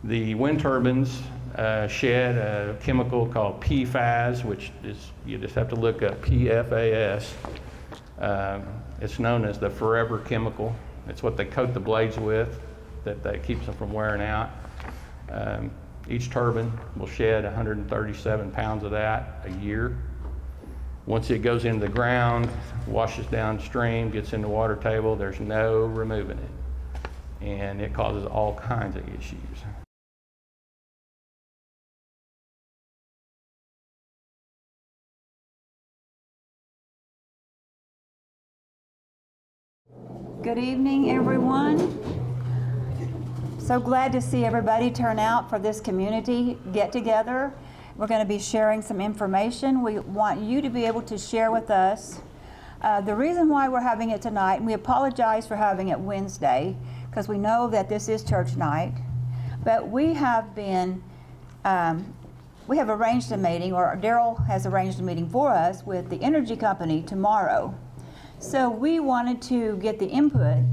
The wind turbines shed a chemical called PFAS, which is, you just have to look up PFAS. It's known as the forever chemical. It's what they coat the blades with that keeps them from wearing out. Each turbine will shed 137 pounds of that a year. Once it goes into the ground, washes downstream, gets in the water table, there's no removing it. And it causes all kinds of issues. Good evening, everyone. So glad to see everybody turn out for this community get-together. We're going to be sharing some information. We want you to be able to share with us the reason why we're having it tonight, and we apologize for having it Wednesday because we know that this is church night, but we have arranged a meeting, or Daryl has arranged a meeting for us with the energy company tomorrow. So we wanted to get the input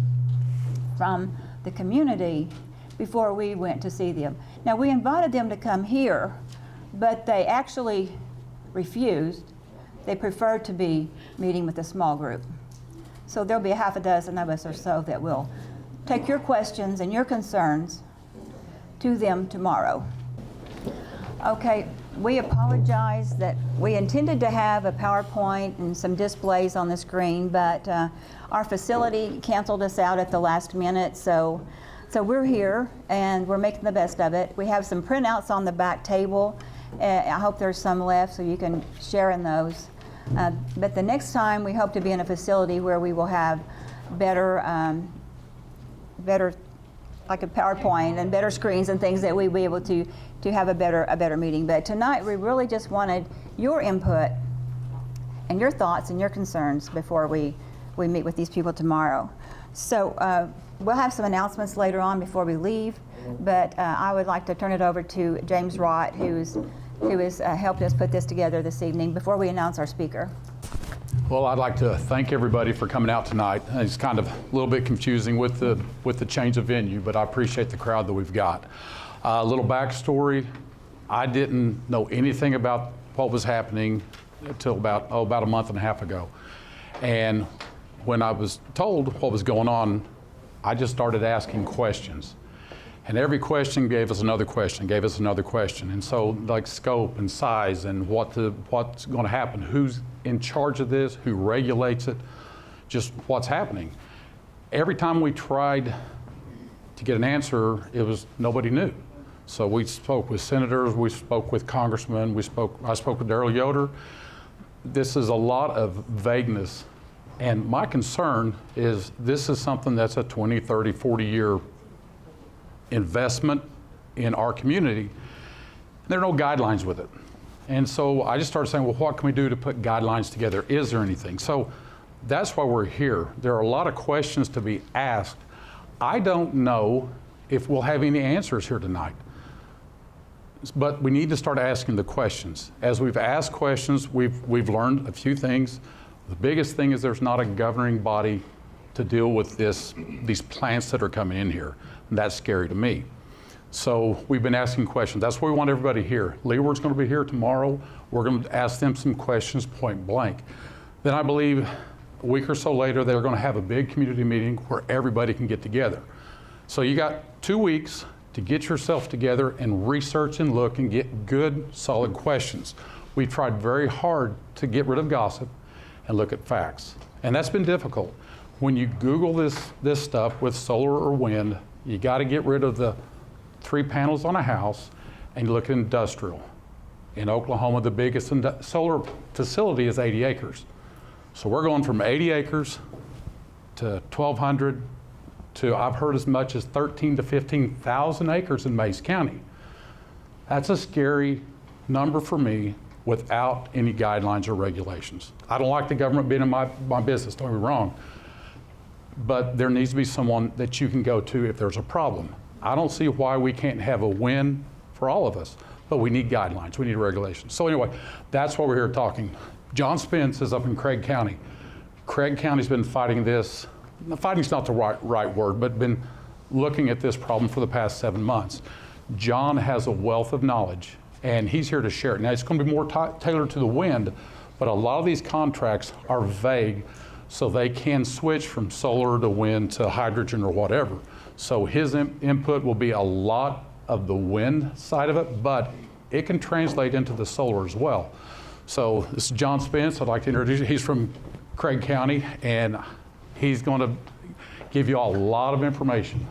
from the community before we went to see them. Now, we invited them to come here, but they actually refused. They preferred to be meeting with a small group. So there'll be a half a dozen of us or so that will take your questions and your concerns to them tomorrow. Okay, we apologize that we intended to have a PowerPoint and some displays on the screen, but our facility canceled us out at the last minute, so we're here and we're making the best of it. We have some printouts on the back table. I hope there's some left so you can share in those. But the next time we hope to be in a facility where we will have better like a PowerPoint and better screens and things that we'll be able to have a better meeting. But tonight we really just wanted your input and your thoughts and your concerns before we meet with these people tomorrow. So we'll have some announcements later on before we leave, but I would like to turn it over to James Rott, who has helped us put this together this evening before we announce our speaker. Well, I'd like to thank everybody for coming out tonight. It's kind of a little bit confusing with the change of venue, but I appreciate the crowd that we've got. A little backstory, I didn't know anything about what was happening until about a month and a half ago. And when I was told what was going on, I just started asking questions. And every question gave us another question. And so like scope and size and what's going to happen, who's in charge of this, who regulates it, just what's happening. Every time we tried to get an answer, nobody knew. So we spoke with senators, we spoke with congressmen, I spoke with Daryl Yoder. This is a lot of vagueness. And my concern is this is something that's a 20, 30, 40-year investment in our community. There are no guidelines with it. And so I just started saying, well, what can we do to put guidelines together? Is there anything? So that's why we're here. There are a lot of questions to be asked. I don't know if we'll have any answers here tonight, but we need to start asking the questions. As we've asked questions, we've learned a few things. The biggest thing is there's not a governing body to deal with these plants that are coming in here. And that's scary to me. So we've been asking questions. That's why we want everybody here. Leeward's going to be here tomorrow. We're going to ask them some questions point blank. Then I believe a week or so later, they're going to have a big community meeting where everybody can get together. So you got 2 weeks to get yourself together and research and look and get good, solid questions. We've tried very hard to get rid of gossip and look at facts. And that's been difficult. When you Google this stuff with solar or wind, you got to get rid of the 3 panels on a house and you look at industrial. In Oklahoma, the biggest solar facility is 80 acres. So we're going from 80 acres to 1,200 to, I've heard as much as 13 to 15,000 acres in Mays County. That's a scary number for me without any guidelines or regulations. I don't like the government being in my business, don't get me wrong, but there needs to be someone that you can go to if there's a problem. I don't see why we can't have a win for all of us, but we need guidelines, we need regulations. So anyway, that's why we're here talking. John Spence is up in Craig County. Craig County's been fighting this. Fighting's not the right word, but been looking at this problem for the past 7 months. John has a wealth of knowledge, and he's here to share it. Now, it's going to be more tailored to the wind, but a lot of these contracts are vague, so they can switch from solar to wind to hydrogen or whatever. So his input will be a lot of the wind side of it, but it can translate into the solar as well. So this is John Spence. I'd like to introduce you. He's from Craig County, and he's going to give you a lot of information.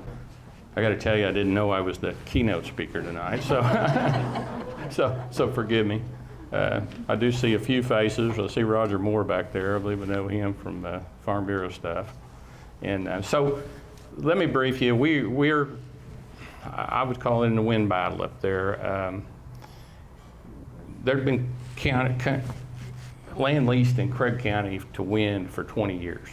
I got to tell you, I didn't know I was the keynote speaker tonight, so so forgive me. I do see a few faces. I see Roger Moore back there. I believe I know him from Farm Bureau stuff. And so let me brief you. We're, I would call it in the wind battle up there. There's been land leased in Craig County to wind for 20 years.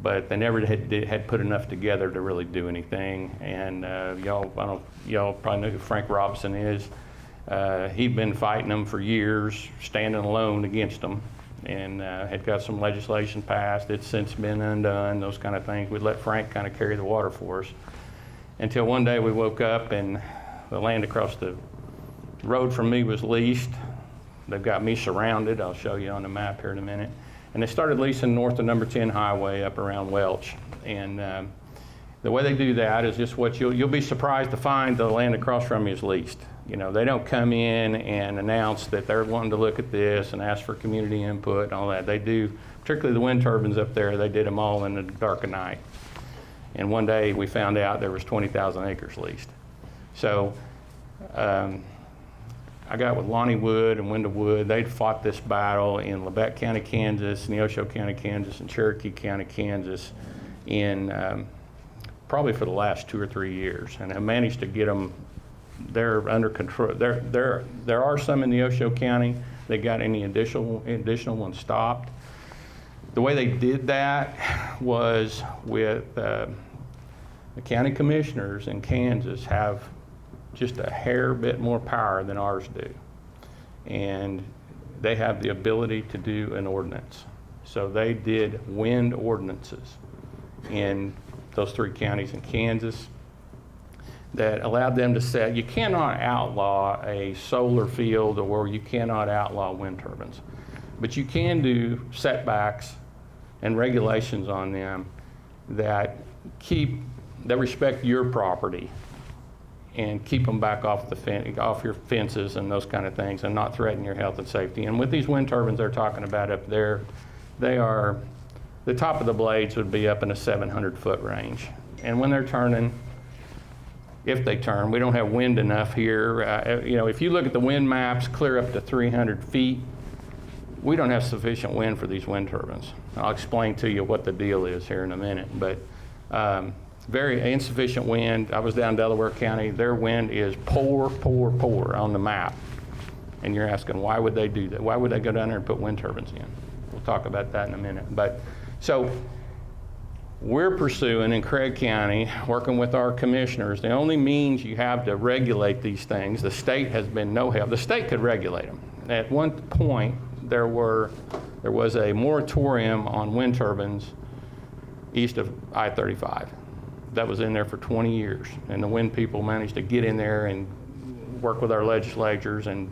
But they never had put enough together to really do anything. And y'all probably know who Frank Robinson is. He'd been fighting them for years, standing alone against them, and had got some legislation passed. It's since been undone, those kind of things. We'd let Frank kind of carry the water for us. Until one day we woke up and the land across the road from me was leased. They've got me surrounded. I'll show you on the map here in a minute. And they started leasing north of number 10 highway up around Welch. And the way they do that is just what you'll be surprised to find the land across from you is leased. You know, they don't come in and announce that they're wanting to look at this and ask for community input and all that. They do, particularly the wind turbines up there, they did them all in the dark of night. And one day we found out there was 20,000 acres leased. So I got with Lonnie Wood and Wendell Wood. They'd fought this battle in Labette County, Kansas, Neosho County, Kansas, and Cherokee County, Kansas in probably for the last 2 or 3 years, and have managed to get them. They're under control. There are some in Neosho County. They got any additional ones stopped. The way they did that was with the county commissioners in Kansas have just a hair bit more power than ours do. And they have the ability to do an ordinance. So they did wind ordinances in those 3 counties in Kansas that allowed them to say, you cannot outlaw a solar field or you cannot outlaw wind turbines, but you can do setbacks and regulations on them that respect your property and keep them back off your fences and those kind of things, and not threaten your health and safety. And with these wind turbines they're talking about up there, the top of the blades would be up in a 700-foot range. And when they're turning, if they turn, we don't have wind enough here. You know, if you look at the wind maps clear up to 300 feet, we don't have sufficient wind for these wind turbines. I'll explain to you what the deal is here in a minute. But very insufficient wind. I was down Delaware County. Their wind is poor on the map. And you're asking, why would they do that? Why would they go down there and put wind turbines in? We'll talk about that in a minute. But so we're pursuing in Craig County, working with our commissioners, the only means you have to regulate these things. The state has been no help. The state could regulate them. At one point, there was a moratorium on wind turbines east of I-35. That was in there for 20 years, and the wind people managed to get in there and work with our legislatures, and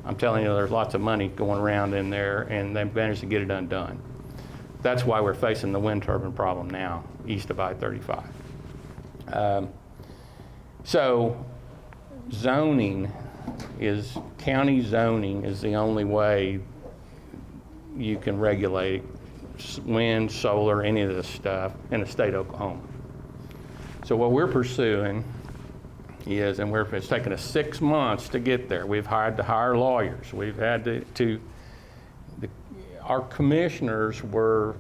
I'm telling you, there's lots of money going around in there, and they managed to get it undone. That's why we're facing the wind turbine problem now, east of I-35. So county zoning is the only way you can regulate wind, solar, any of this stuff in the state of Oklahoma. So what we're pursuing is, and it's taken us 6 months to get there. We've had to hire lawyers. We've had our commissioners were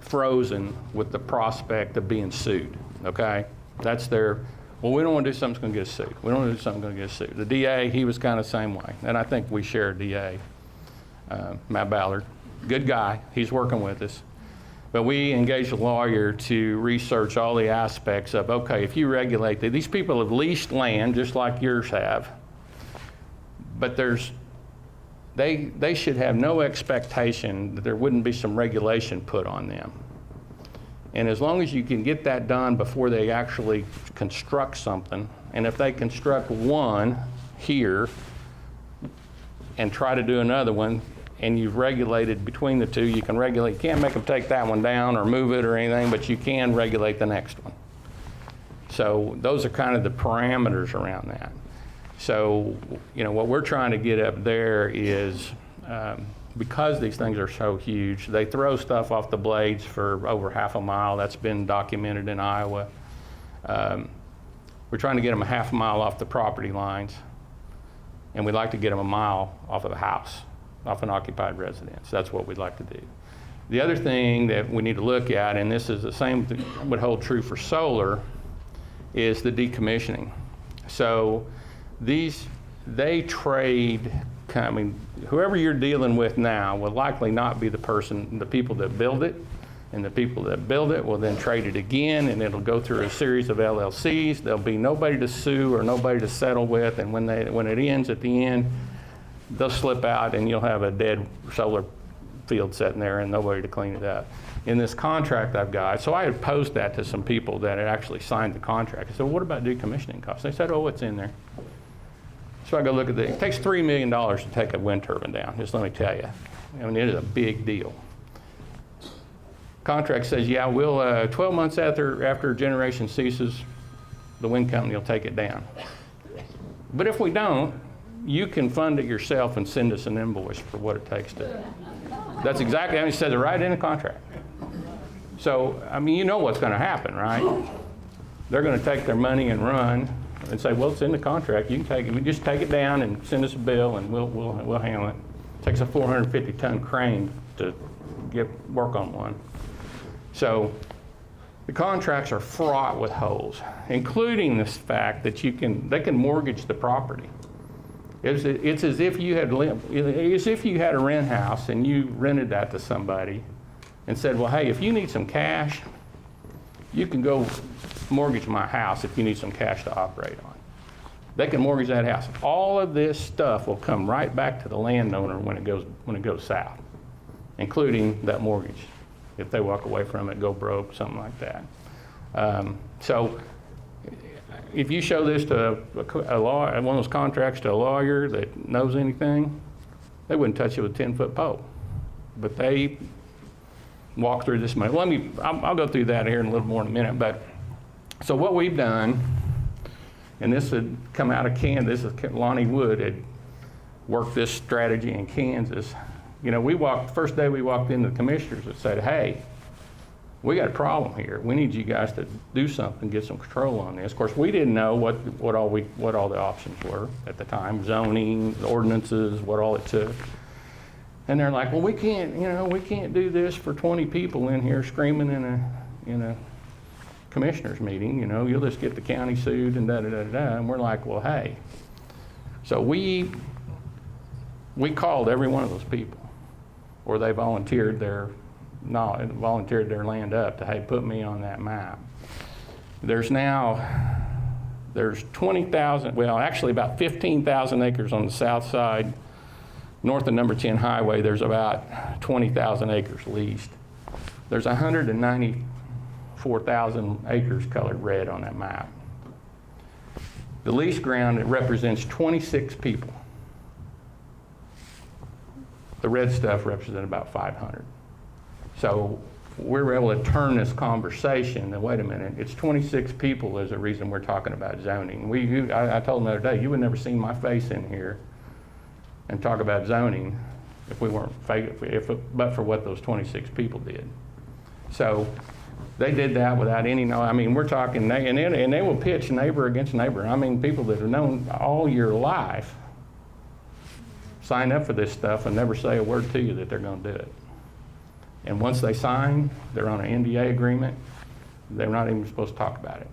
frozen with the prospect of being sued, okay? That's their, well, we don't want to do something that's going to get us sued. We don't want to do something that's going to get us sued. The DA, he was kind of the same way, and I think we share DA, Matt Ballard. Good guy. He's working with us. But we engaged a lawyer to research all the aspects of, okay, if you regulate these people have leased land just like yours have, but they should have no expectation that there wouldn't be some regulation put on them. And as long as you can get that done before they actually construct something, and if they construct one here and try to do another one, and you've regulated between the two, you can regulate, you can't make them take that one down or move it or anything, but you can regulate the next one. So those are kind of the parameters around that. So, you know, what we're trying to get up there is, because these things are so huge, they throw stuff off the blades for over half a mile. That's been documented in Iowa. We're trying to get them a half a mile off the property lines, and we'd like to get them a mile off of the house, off an occupied residence. That's what we'd like to do. The other thing that we need to look at, and this is the same thing would hold true for solar, is the decommissioning. So they trade, I mean, whoever you're dealing with now will likely not be the people that build it, and the people that build it will then trade it again, and it'll go through a series of LLCs. There'll be nobody to sue or nobody to settle with, and when it ends at the end, they'll slip out and you'll have a dead solar field sitting there and nobody to clean it up. In this contract I've got, so I had posed that to some people that had actually signed the contract. I said, well, what about decommissioning costs? They said, oh, it's in there. So I go look at it takes $3 million to take a wind turbine down, just let me tell you. I mean, it is a big deal. Contract says, yeah, we'll, 12 months after generation ceases, the wind company will take it down. But if we don't, you can fund it yourself and send us an invoice for what it takes to. That's exactly how it says it right in the contract. So, I mean, you know what's going to happen, right? They're going to take their money and run and say, well, it's in the contract. You can take it. You just take it down and send us a bill, and we'll handle it. It takes a 450-ton crane to work on one. So the contracts are fraught with holes, including this fact that they can mortgage the property. It's as if you had a rent house and you rented that to somebody and said, well, hey, if you need some cash, you can go mortgage my house if you need some cash to operate on. They can mortgage that house. All of this stuff will come right back to the landowner when it goes south, including that mortgage. If they walk away from it, go broke, something like that. So if you show this to a lawyer, one of those contracts to a lawyer that knows anything, they wouldn't touch it with a 10-foot pole. But they walk through this money. I'll go through that here in a little more in a minute. But so what we've done, and this had come out of Kansas, Lonnie Wood had worked this strategy in Kansas. You know, first day we walked in, the commissioners and said, hey, we got a problem here. We need you guys to do something, get some control on this. Of course, we didn't know what all the options were at the time, zoning, ordinances, what all it took. And they're like, well, we can't do this for 20 people in here screaming in a commissioners meeting. You know, you'll just get the county sued and da-da-da-da-da. And we're like, well, hey. So we called every one of those people, or they volunteered their land up to, hey, put me on that map. There's 20,000, well, actually about 15,000 acres on the south side. North of number 10 highway, there's about 20,000 acres leased. There's 194,000 acres colored red on that map. The leased ground, it represents 26 people. The red stuff represents about 500. So we were able to turn this conversation, and wait a minute, it's 26 people is the reason we're talking about zoning. I told them the other day, you would never seen my face in here and talk about zoning if we weren't, but for what those 26 people did. So they did that without any, I mean, we're talking, and they will pitch neighbor against neighbor. I mean, people that have known all your life sign up for this stuff and never say a word to you that they're going to do it. And once they sign, they're on an NDA agreement. They're not even supposed to talk about it.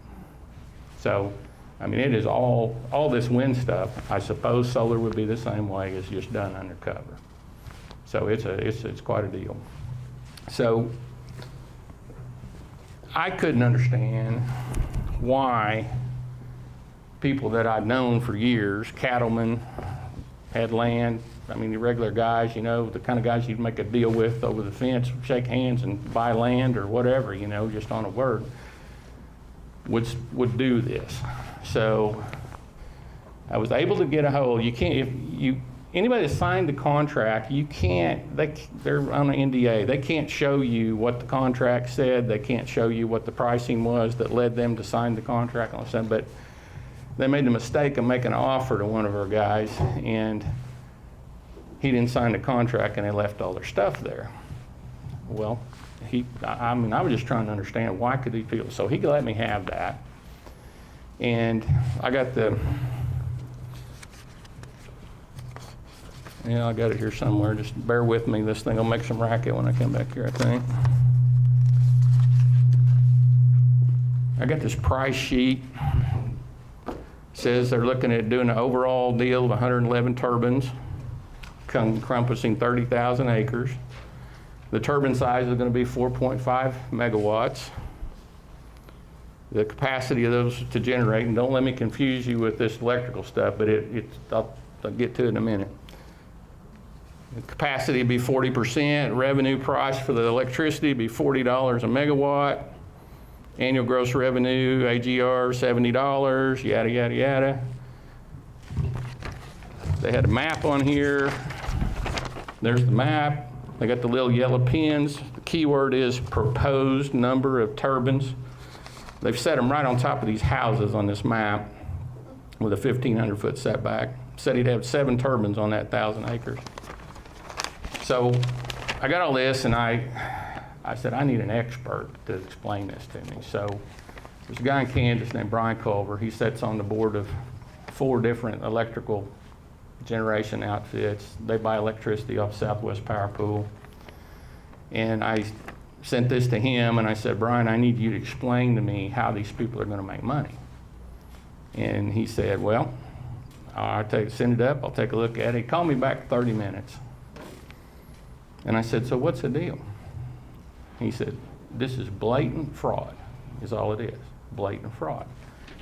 So, I mean, it is all this wind stuff. I suppose solar would be the same way, it's just done undercover. So it's quite a deal. So I couldn't understand why people that I'd known for years, cattlemen, had land, I mean, the regular guys, you know, the kind of guys you'd make a deal with over the fence, shake hands and buy land or whatever, you know, just on a word, would do this. So I was able to get a hold. You can't, if you, anybody that signed the contract, you can't, they're on an NDA. They can't show you what the contract said. They can't show you what the pricing was that led them to sign the contract and all that, but they made the mistake of making an offer to one of our guys, and he didn't sign the contract, and they left all their stuff there. Well, I mean, I was just trying to understand why could these people, so he let me have that. And I got I got it here somewhere. Just bear with me. This thing will make some racket when I come back here, I think. I got this price sheet. Says they're looking at doing an overall deal of 111 turbines, encompassing 30,000 acres. The turbine size is going to be 4.5 megawatts. The capacity of those to generate, and don't let me confuse you with this electrical stuff, but I'll get to it in a minute. The capacity would be 40%. Revenue price for the electricity would be $40 a megawatt. Annual gross revenue, AGR, $70, yada, yada, yada. They had a map on here. There's the map. They got the little yellow pins. The keyword is proposed number of turbines. They've set them right on top of these houses on this map with a 1,500-foot setback. Said he'd have 7 turbines on that 1,000 acres. So I got all this, and I said, I need an expert to explain this to me. So there's a guy in Kansas named Brian Culver. He sits on the board of 4 different electrical generation outfits. They buy electricity off Southwest Power Pool. And I sent this to him, and I said, Brian, I need you to explain to me how these people are going to make money. And he said, well, send it up. I'll take a look at it. He called me back 30 minutes. And I said, so what's the deal? He said, this is blatant fraud, is all it is, blatant fraud.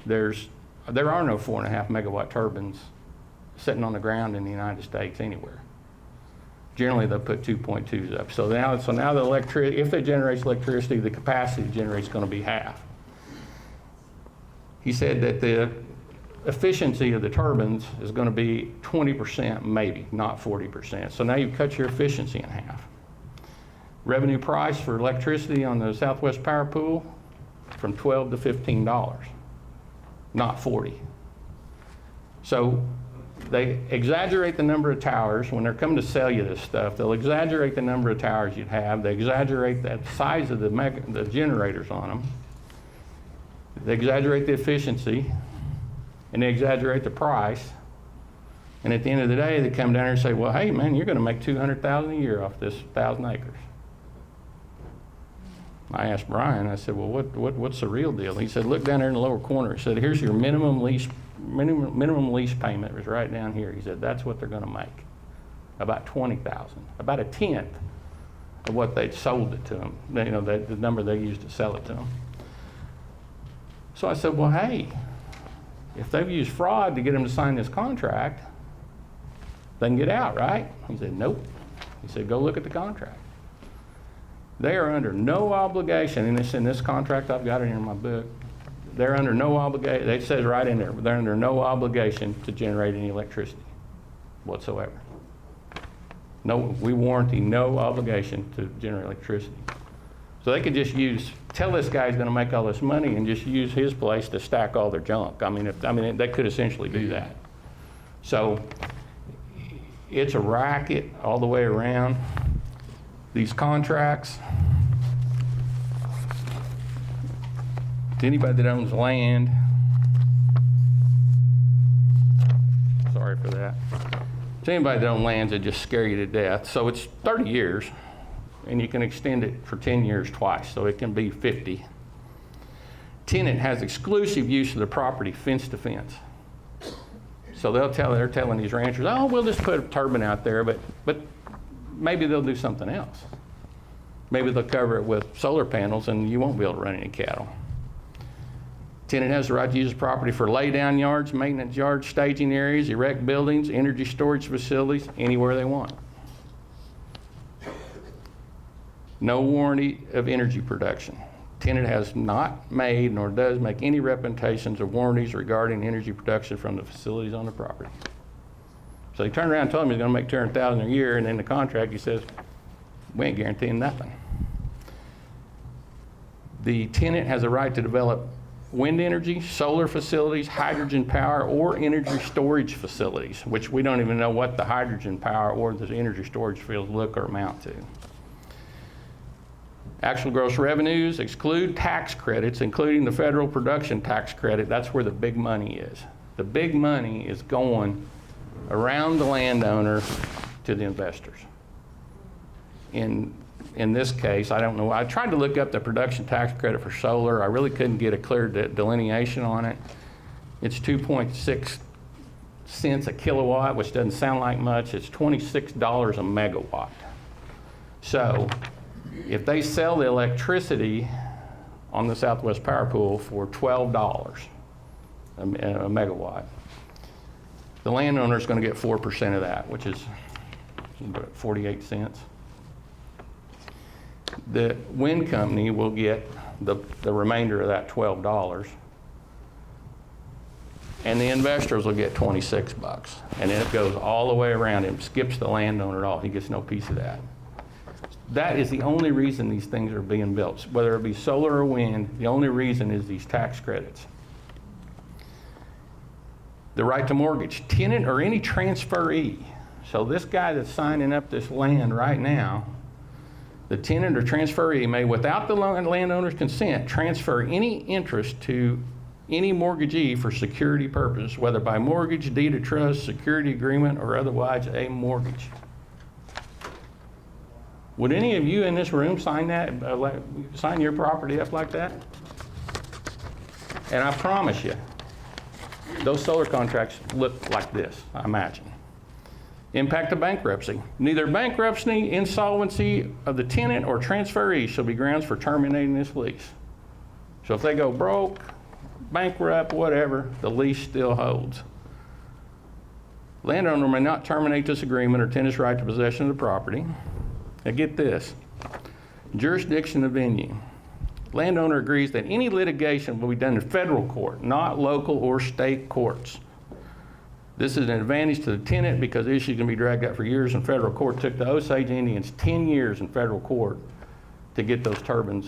There are no 4.5 megawatt turbines sitting on the ground in the United States anywhere. Generally, they'll put 2.2s up. So now the electricity, if they generate electricity, the capacity generates going to be half. He said that the efficiency of the turbines is going to be 20% maybe, not 40%. So now you've cut your efficiency in half. Revenue price for electricity on the Southwest Power Pool from $12 to $15, not 40. So they exaggerate the number of towers. When they're coming to sell you this stuff, they'll exaggerate the number of towers you'd have. They exaggerate the size of the generators on them. They exaggerate the efficiency, and they exaggerate the price. And at the end of the day, they come down here and say, well, hey, man, you're going to make $200,000 a year off this 1,000 acres. I asked Brian, I said, well, what's the real deal? He said, look down there in the lower corner. He said, here's your minimum lease payment. It was right down here. He said, that's what they're going to make, about $20,000, about a tenth of what they'd sold it to them, you know, the number they used to sell it to them. So I said, well, hey, if they've used fraud to get them to sign this contract, they can get out, right? He said, nope. He said, go look at the contract. They are under no obligation, and it's in this contract, I've got it in my book. They're under no obligation, it says right in there, they're under no obligation to generate any electricity whatsoever. No, we warranty no obligation to generate electricity. So they could just tell this guy's going to make all this money and just use his place to stack all their junk. I mean, they could essentially do that. So it's a racket all the way around. These contracts, to anybody that owns land, sorry for that. To anybody that owns lands, it just scare you to death. So it's 30 years, and you can extend it for 10 years twice, so it can be 50. Tenant has exclusive use of the property, fence to fence. So they're telling these ranchers, oh, we'll just put a turbine out there, but maybe they'll do something else. Maybe they'll cover it with solar panels and you won't be able to run any cattle. Tenant has the right to use the property for lay-down yards, maintenance yards, staging areas, erect buildings, energy storage facilities, anywhere they want. No warranty of energy production. Tenant has not made nor does make any representations or warranties regarding energy production from the facilities on the property. So he turned around and told him he's gonna make $200,000 a year, and in the contract he says, we ain't guaranteeing nothing. The tenant has a right to develop wind energy, solar facilities, hydrogen power, or energy storage facilities, which we don't even know what the hydrogen power or the energy storage fields look or amount to. Actual gross revenues exclude tax credits, including the federal production tax credit. That's where the big money is. The big money is going around the landowner to the investors. In this case, I don't know. I tried to look up the production tax credit for solar. I really couldn't get a clear delineation on it. It's 2.6 cents a kilowatt, which doesn't sound like much. It's $26 a megawatt. So if they sell the electricity on the Southwest Power Pool for $12 a megawatt, the landowner is going to get 4% of that, which is 48 cents. The wind company will get the remainder of that $12, and the investors will get 26 bucks. And then it goes all the way around him, skips the landowner at all. He gets no piece of that. That is the only reason these things are being built, whether it be solar or wind. The only reason is these tax credits. The right to mortgage, tenant or any transferee. So this guy that's signing up this land right now, the tenant or transferee may, without the landowner's consent, transfer any interest to any mortgagee for security purposes, whether by mortgage, deed of trust, security agreement, or otherwise a mortgage. Would any of you in this room sign that, sign your property up like that? And I promise you, those solar contracts look like this, I imagine. Impact of bankruptcy. Neither bankruptcy, insolvency of the tenant or transferee shall be grounds for terminating this lease. So if they go broke, bankrupt, whatever, the lease still holds. Landowner may not terminate this agreement or tenant's right to possession of the property. Now get this, jurisdiction of venue. Landowner agrees that any litigation will be done in federal court, not local or state courts. This is an advantage to the tenant because the issue can be dragged out for years in federal court. It took the Osage Indians 10 years in federal court to get those turbines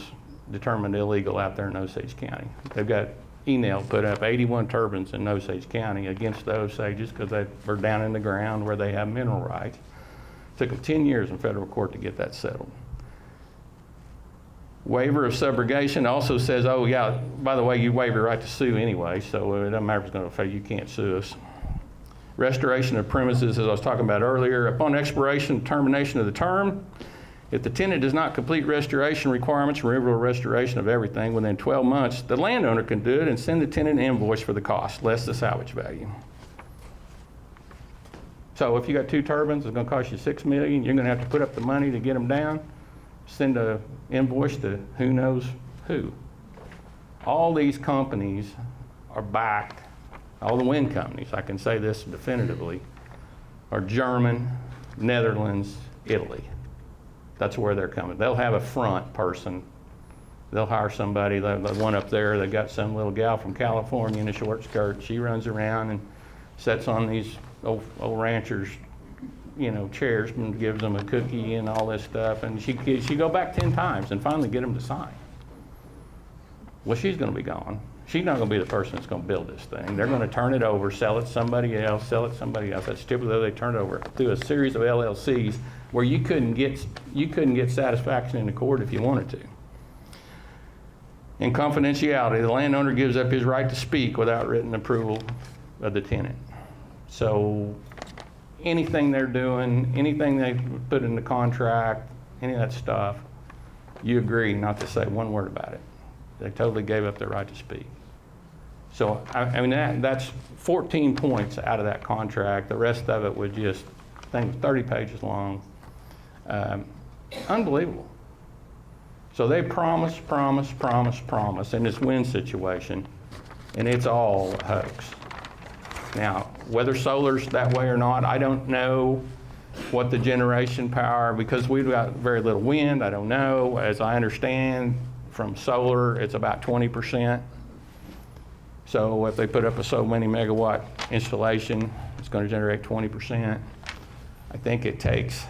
determined illegal out there in Osage County. They've got NEOK put up 81 turbines in Osage County against the Osages because they were down in the ground where they have mineral rights. It took them 10 years in federal court to get that settled. Waiver of subrogation also says, oh yeah, by the way, you waive your right to sue anyway, so it doesn't matter if it's going to fail, you can't sue us. Restoration of premises, as I was talking about earlier, upon expiration and termination of the term, if the tenant does not complete restoration requirements, removal or restoration of everything within 12 months, the landowner can do it and send the tenant an invoice for the cost, less the salvage value. So if you got 2 turbines, it's going to cost you $6 million. You're going to have to put up the money to get them down, send an invoice to who knows who. All these companies are backed, all the wind companies, I can say this definitively, are German, Netherlands, Italy. That's where they're coming. They'll have a front person. They'll hire somebody, the one up there, they got some little gal from California in a short skirt. She runs around and sits on these old ranchers, you know, chairs and gives them a cookie and all this stuff. And she go back 10 times and finally get them to sign. Well, she's going to be gone. She's not going to be the person that's going to build this thing. They're going to turn it over, sell it to somebody else, sell it to somebody else. That's typically they turn it over through a series of LLCs where you couldn't get satisfaction in the court if you wanted to. In confidentiality, the landowner gives up his right to speak without written approval of the tenant. So anything they're doing, anything they put in the contract, any of that stuff, you agree not to say one word about it. They totally gave up their right to speak. So, I mean, that's 14 points out of that contract. The rest of it was just, I think, 30 pages long. Unbelievable. So they promise in this wind situation. and it's all a hoax. Now, whether solar's that way or not, I don't know what the generation power, because we've got very little wind, I don't know. As I understand from solar, it's about 20%. So if they put up a so many megawatt installation, it's going to generate 20%. I think it takes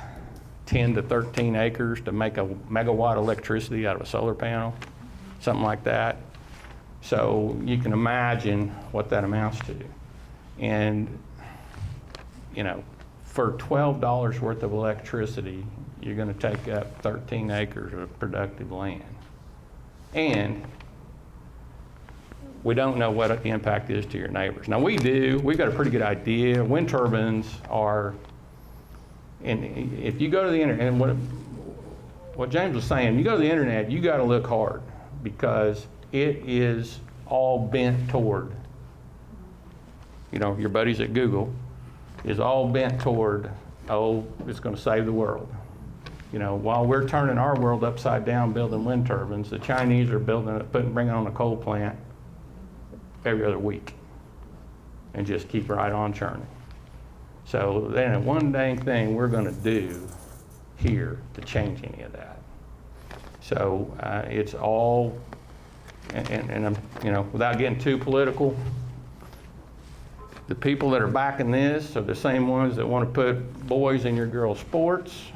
10 to 13 acres to make a megawatt electricity out of a solar panel, something like that. So you can imagine what that amounts to. And, you know, for $12 worth of electricity, you're going to take up 13 acres of productive land. And we don't know what the impact is to your neighbors. Now we do, we've got a pretty good idea. Wind turbines are, and if you go to the internet, and what James was saying, you go to the internet, you got to look hard, because it is all bent toward, you know, your buddies at Google, is all bent toward, oh, it's going to save the world. You know, while we're turning our world upside down building wind turbines, the Chinese are bringing on a coal plant every other week and just keep right on churning. So then one dang thing we're going to do here to change any of that. So it's all, and I'm, you know, without getting too political, the people that are backing this are the same ones that want to put boys in your girls' sports,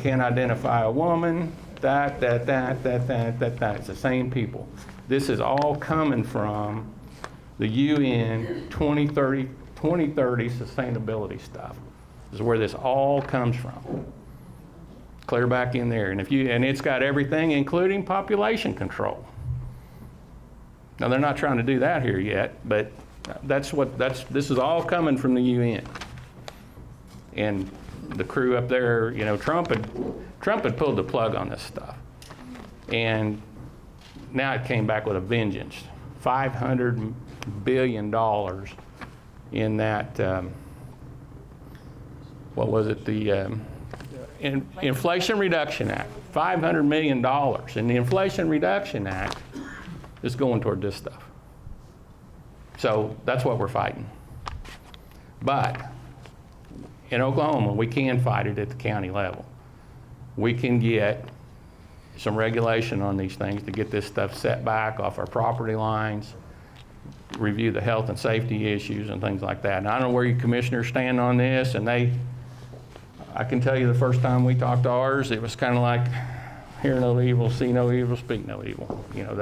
can't identify a woman, that. It's the same people. This is all coming from the UN 2030 sustainability stuff. This is where this all comes from. Clear back in there, and it's got everything, including population control. Now they're not trying to do that here yet, but this is all coming from the UN. And the crew up there, you know, Trump had pulled the plug on this stuff. And now it came back with a vengeance. $500 billion in that, what was it, the Inflation Reduction Act. $500 million. And the Inflation Reduction Act is going toward this stuff. So that's what we're fighting. But in Oklahoma, we can fight it at the county level. We can get some regulation on these things to get this stuff set back off our property lines, review the health and safety issues and things like that. And I don't know where you commissioners stand on this, and I can tell you the first time we talked to ours, it was kind of like, hear no evil, see no evil, speak no evil. You know,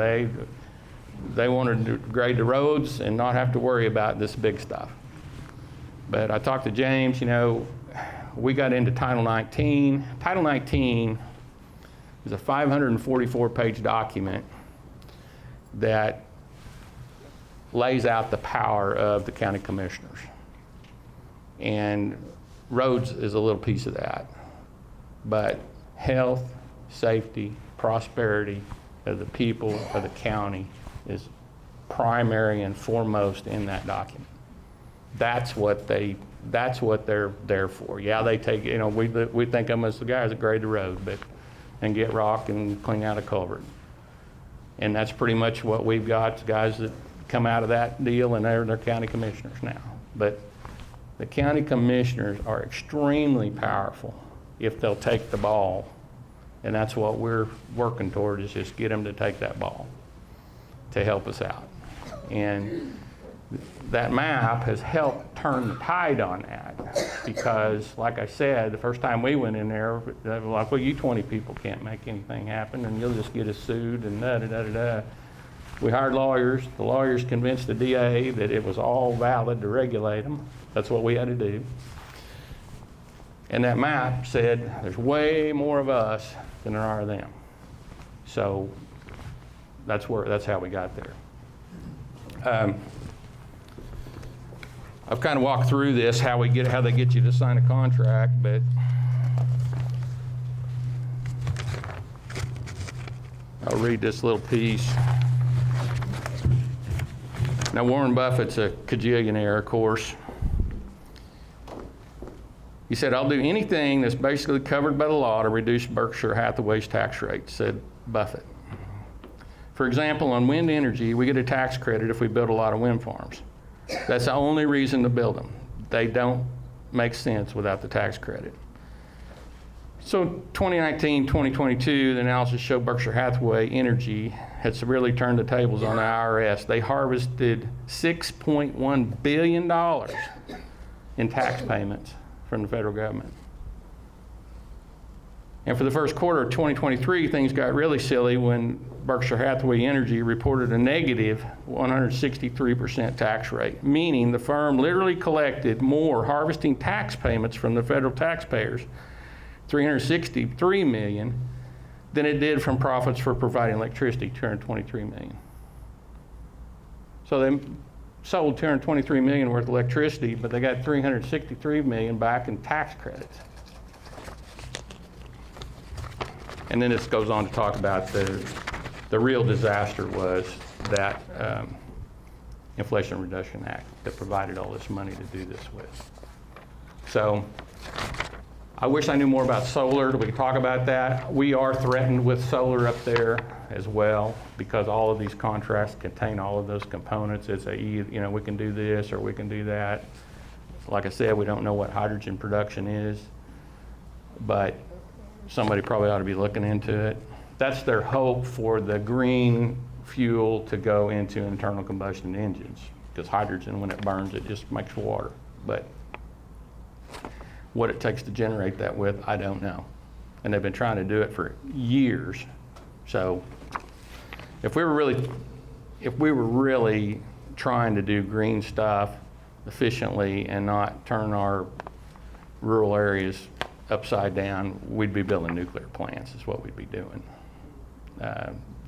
they wanted to grade the roads and not have to worry about this big stuff. But I talked to James, you know, we got into Title 19. Title 19 is a 544-page document that lays out the power of the county commissioners. And roads is a little piece of that. But health, safety, prosperity of the people of the county is primary and foremost in that document. That's what they're there for. Yeah, they take, you know, we think of them as the guys that grade the road, and get rock and clean out a culvert. And that's pretty much what we've got, guys that come out of that deal, and they're county commissioners now. But the county commissioners are extremely powerful if they'll take the ball. And that's what we're working toward, is just get them to take that ball to help us out. And that map has helped turn the tide on that, because like I said, the first time we went in there, they were like, well, you 20 people can't make anything happen and you'll just get us sued and da-da-da-da-da. We hired lawyers. The lawyers convinced the DA that it was all valid to regulate them. That's what we had to do. And that map said there's way more of us than there are of them. So that's how we got there. I've kind of walked through this, how they get you to sign a contract, but I'll read this little piece. Now, Warren Buffett's a cajillionaire, of course. He said, I'll do anything that's basically covered by the law to reduce Berkshire Hathaway's tax rate, said Buffett. For example, on wind energy, we get a tax credit if we build a lot of wind farms. That's the only reason to build them. They don't make sense without the tax credit. So 2019, 2022, the analysis showed Berkshire Hathaway Energy had severely turned the tables on the IRS. They harvested $6.1 billion in tax payments from the federal government. And for the first quarter of 2023, things got really silly when Berkshire Hathaway Energy reported a negative 163% tax rate, meaning the firm literally collected more harvesting tax payments from the federal taxpayers, $363 million, than it did from profits for providing electricity, $223 million. So they sold $223 million worth of electricity, but they got $363 million back in tax credits. And then this goes on to talk about the real disaster was that Inflation Reduction Act that provided all this money to do this with. So I wish I knew more about solar. We could talk about that. We are threatened with solar up there as well because all of these contracts contain all of those components. It's we can do this or we can do that. Like I said, we don't know what hydrogen production is, but somebody probably ought to be looking into it. That's their hope for the green fuel to go into internal combustion engines, because hydrogen, when it burns, it just makes water. But what it takes to generate that with, I don't know. And they've been trying to do it for years. So if we were really trying to do green stuff efficiently and not turn our rural areas upside down, we'd be building nuclear plants is what we'd be doing.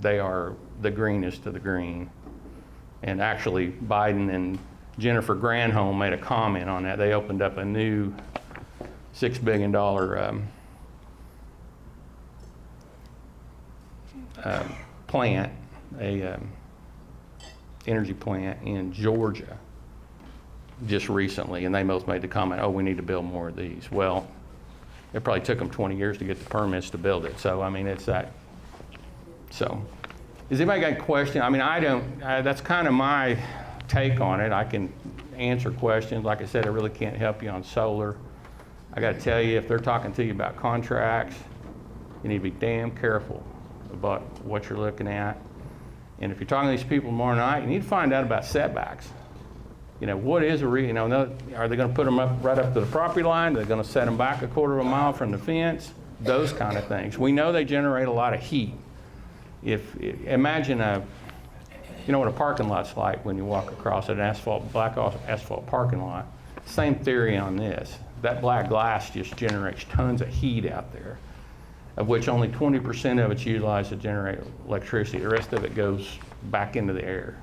They are the greenest of the green. And actually, Biden and Jennifer Granholm made a comment on that. They opened up a new $6 billion plant, energy plant in Georgia just recently, and they both made the comment, oh, we need to build more of these. Well, it probably took them 20 years to get the permits to build it. So, I mean, it's that. So, has anybody got a question? I mean, that's kind of my take on it. I can answer questions. Like I said, I really can't help you on solar. I got to tell you, if they're talking to you about contracts, you need to be damn careful about what you're looking at. And if you're talking to these people tomorrow night, you need to find out about setbacks. What is are they going to put them up right up to the property line? Are they going to set them back a quarter of a mile from the fence? Those kind of things. We know they generate a lot of heat. Imagine what a parking lot's like when you walk across an black asphalt parking lot. Same theory on this. That black glass just generates tons of heat out there, of which only 20% of it's utilized to generate electricity. The rest of it goes back into the air.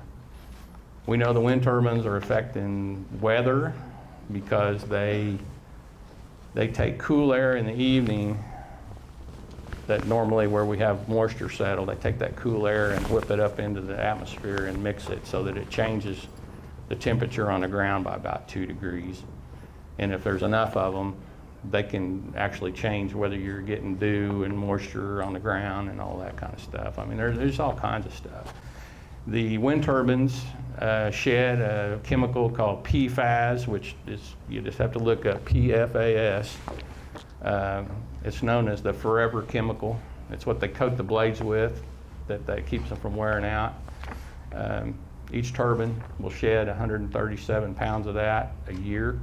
We know the wind turbines are affecting weather because they take cool air in the evening that normally where we have moisture settled, they take that cool air and whip it up into the atmosphere and mix it so that it changes the temperature on the ground by about 2 degrees. And if there's enough of them, they can actually change whether you're getting dew and moisture on the ground and all that kind of stuff. I mean, there's all kinds of stuff. The wind turbines shed a chemical called PFAS, which is, you just have to look up PFAS. It's known as the forever chemical. It's what they coat the blades with that keeps them from wearing out. Each turbine will shed 137 pounds of that a year.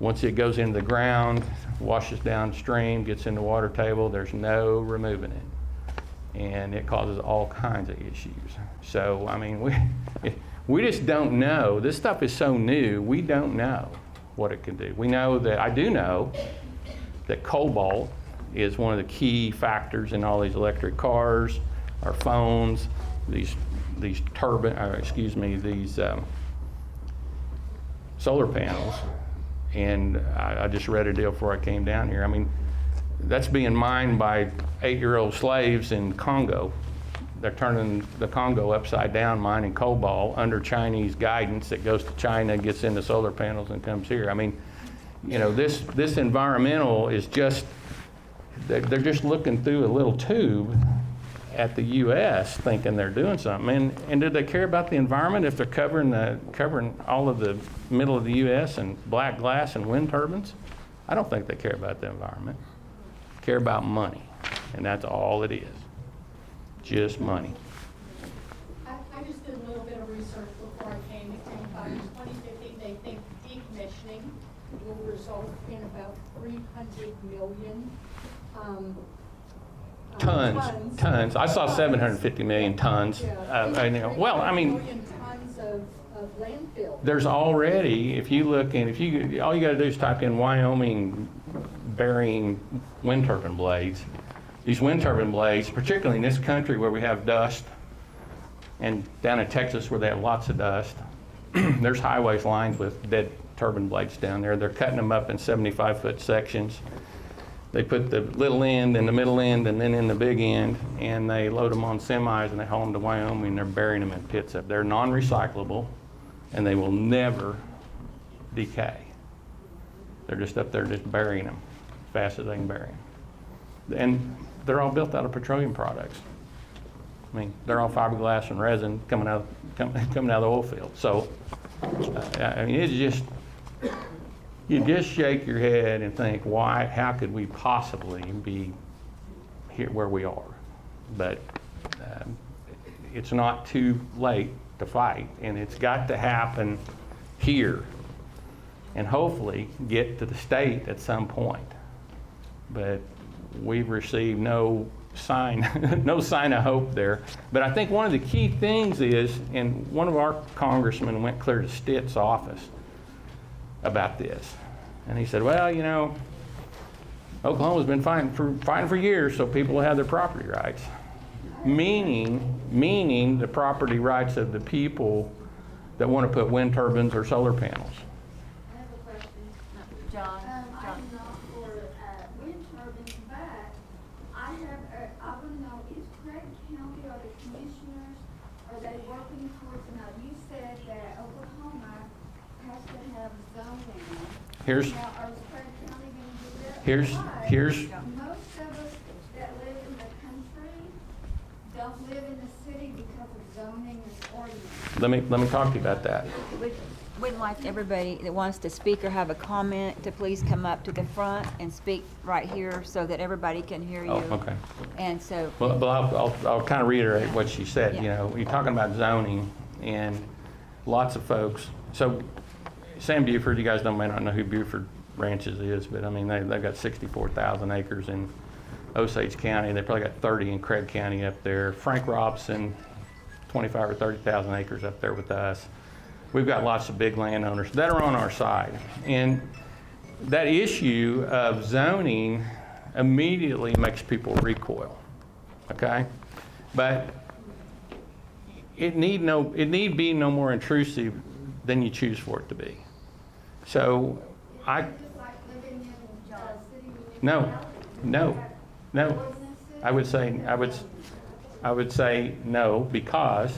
Once it goes into the ground, washes downstream, gets in the water table, there's no removing it. And it causes all kinds of issues. So, I mean, we just don't know. This stuff is so new, we don't know what it can do. I do know that cobalt is one of the key factors in all these electric cars, our phones, these solar panels. And I just read a deal before I came down here. I mean, that's being mined by 8-year-old slaves in Congo. They're turning the Congo upside down, mining cobalt under Chinese guidance that goes to China, gets into solar panels, and comes here. I mean, this environmental is just, they're just looking through a little tube at the U.S. thinking they're doing something. And do they care about the environment if they're covering all of the middle of the U.S. and black glass and wind turbines? I don't think they care about the environment. They care about money, and that's all it is. Just money. I just did a little bit of research before I came. It came by 2050, they think decommissioning will result in about 300 million Tons. I saw 750 million tons. Yeah. Well, I mean, million tons of landfill. there's already, if you look and all you got to do is type in Wyoming burying wind turbine blades. These wind turbine blades, particularly in this country where we have dust, and down in Texas where they have lots of dust, there's highways lined with dead turbine blades down there. They're cutting them up in 75-foot sections. They put the little end and the middle end and then in the big end, and they load them on semis and they haul them to Wyoming, and they're burying them in pits up there. Non-recyclable, and they will never decay. They're just up there just burying them as fast as they can bury them. And they're all built out of petroleum products. I mean, they're all fiberglass and resin coming out of the oil field. So, I mean, it's just, you just shake your head and think, why, how could we possibly be here where we are? But it's not too late to fight, and it's got to happen here and hopefully get to the state at some point. But we've received no sign, no sign of hope there. But I think one of the key things is, and one of our congressmen went clear to Stitt's office about this. And he said, well, you know, Oklahoma's been fighting for years so people will have their property rights. Meaning the property rights of the people that want to put wind turbines or solar panels. I have a question. John. I'm not for wind turbines, but I want to know, is Craig County or the commissioners, are they working towards, now you said that Oklahoma has to have zoning. Here's, Now, is Craig County going to do that? here's, But most of us that live in the country don't live in the city because of zoning and ordinance. let me talk to you about that. We'd like everybody that wants to speak or have a comment to please come up to the front and speak right here so that everybody can hear you. Oh, okay. And so, Well, I'll kind of reiterate what she said. Yeah. You know, you're talking about zoning, and lots of folks. So, Sam Buford, you guys may not know who Buford Ranches is, but I mean, they've got 64,000 acres in Osage County. They probably got 30 in Craig County up there. Frank Robson, 25 or 30,000 acres up there with us. We've got lots of big landowners that are on our side. And that issue of zoning immediately makes people recoil, okay? But it need be no more intrusive than you choose for it to be. So I, Just like living in city no, ordinances. I would say no, because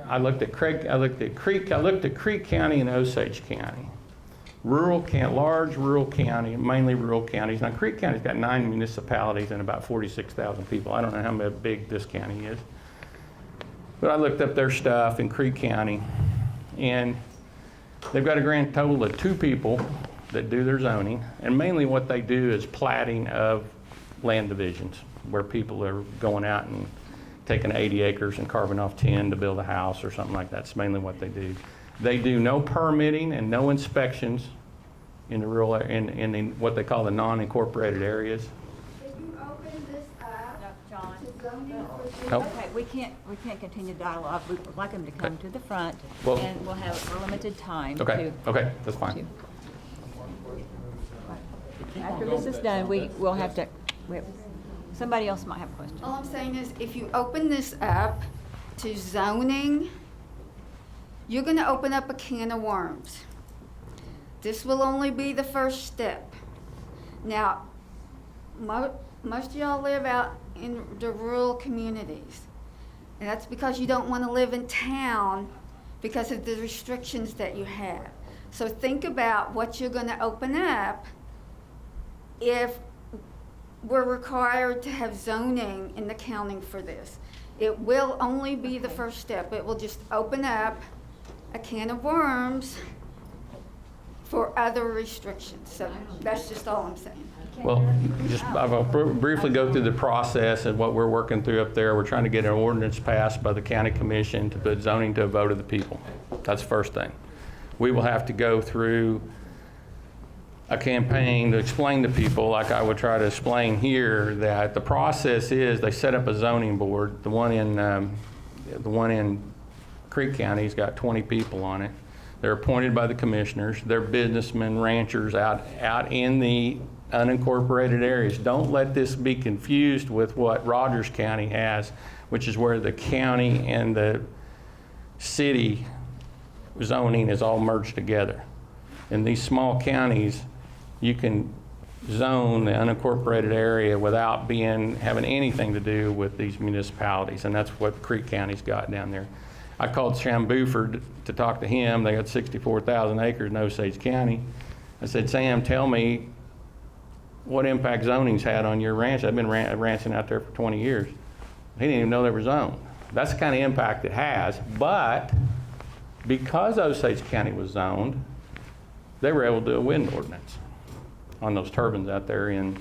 I looked at Creek County and Osage County. Large rural county, mainly rural counties. Now Creek County's got 9 municipalities and about 46,000 people. I don't know how big this county is. But I looked up their stuff in Creek County, and they've got a grand total of 2 people that do their zoning, and mainly what they do is platting of land divisions, where people are going out and taking 80 acres and carving off 10 to build a house or something like that. That's mainly what they do. They do no permitting and no inspections in the rural, in what they call the non-incorporated areas. If you open this up John. to zoning for Nope. Okay, we can't continue dialogue. We would like them to come to the front, Well- and we'll have a limited time to. Okay, that's fine. After this is done, we'll have to, somebody else might have a question. All I'm saying is, if you open this up to zoning, you're gonna open up a can of worms. This will only be the first step. Now, most of y'all live out in the rural communities. And that's because you don't wanna live in town because of the restrictions that you have. So think about what you're gonna open up if we're required to have zoning in the county for this. It will only be the first step. It will just open up a can of worms for other restrictions. So that's just all I'm saying. Well, I'll briefly go through the process and what we're working through up there. We're trying to get an ordinance passed by the county commission to put zoning to a vote of the people. That's the first thing. We will have to go through a campaign to explain to people, like I would try to explain here, that the process is they set up a zoning board. The one in Creek County's got 20 people on it. They're appointed by the commissioners. They're businessmen, ranchers out in the unincorporated areas. Don't let this be confused with what Rogers County has, which is where the county and the city zoning is all merged together. In these small counties, you can zone the unincorporated area without having anything to do with these municipalities, and that's what Creek County's got down there. I called Sam Buford to talk to him. They got 64,000 acres in Osage County. I said, Sam, tell me what impact zoning's had on your ranch. I've been ranching out there for 20 years. He didn't even know they were zoned. That's the kind of impact it has, but because Osage County was zoned, they were able to do a wind ordinance on those turbines out there in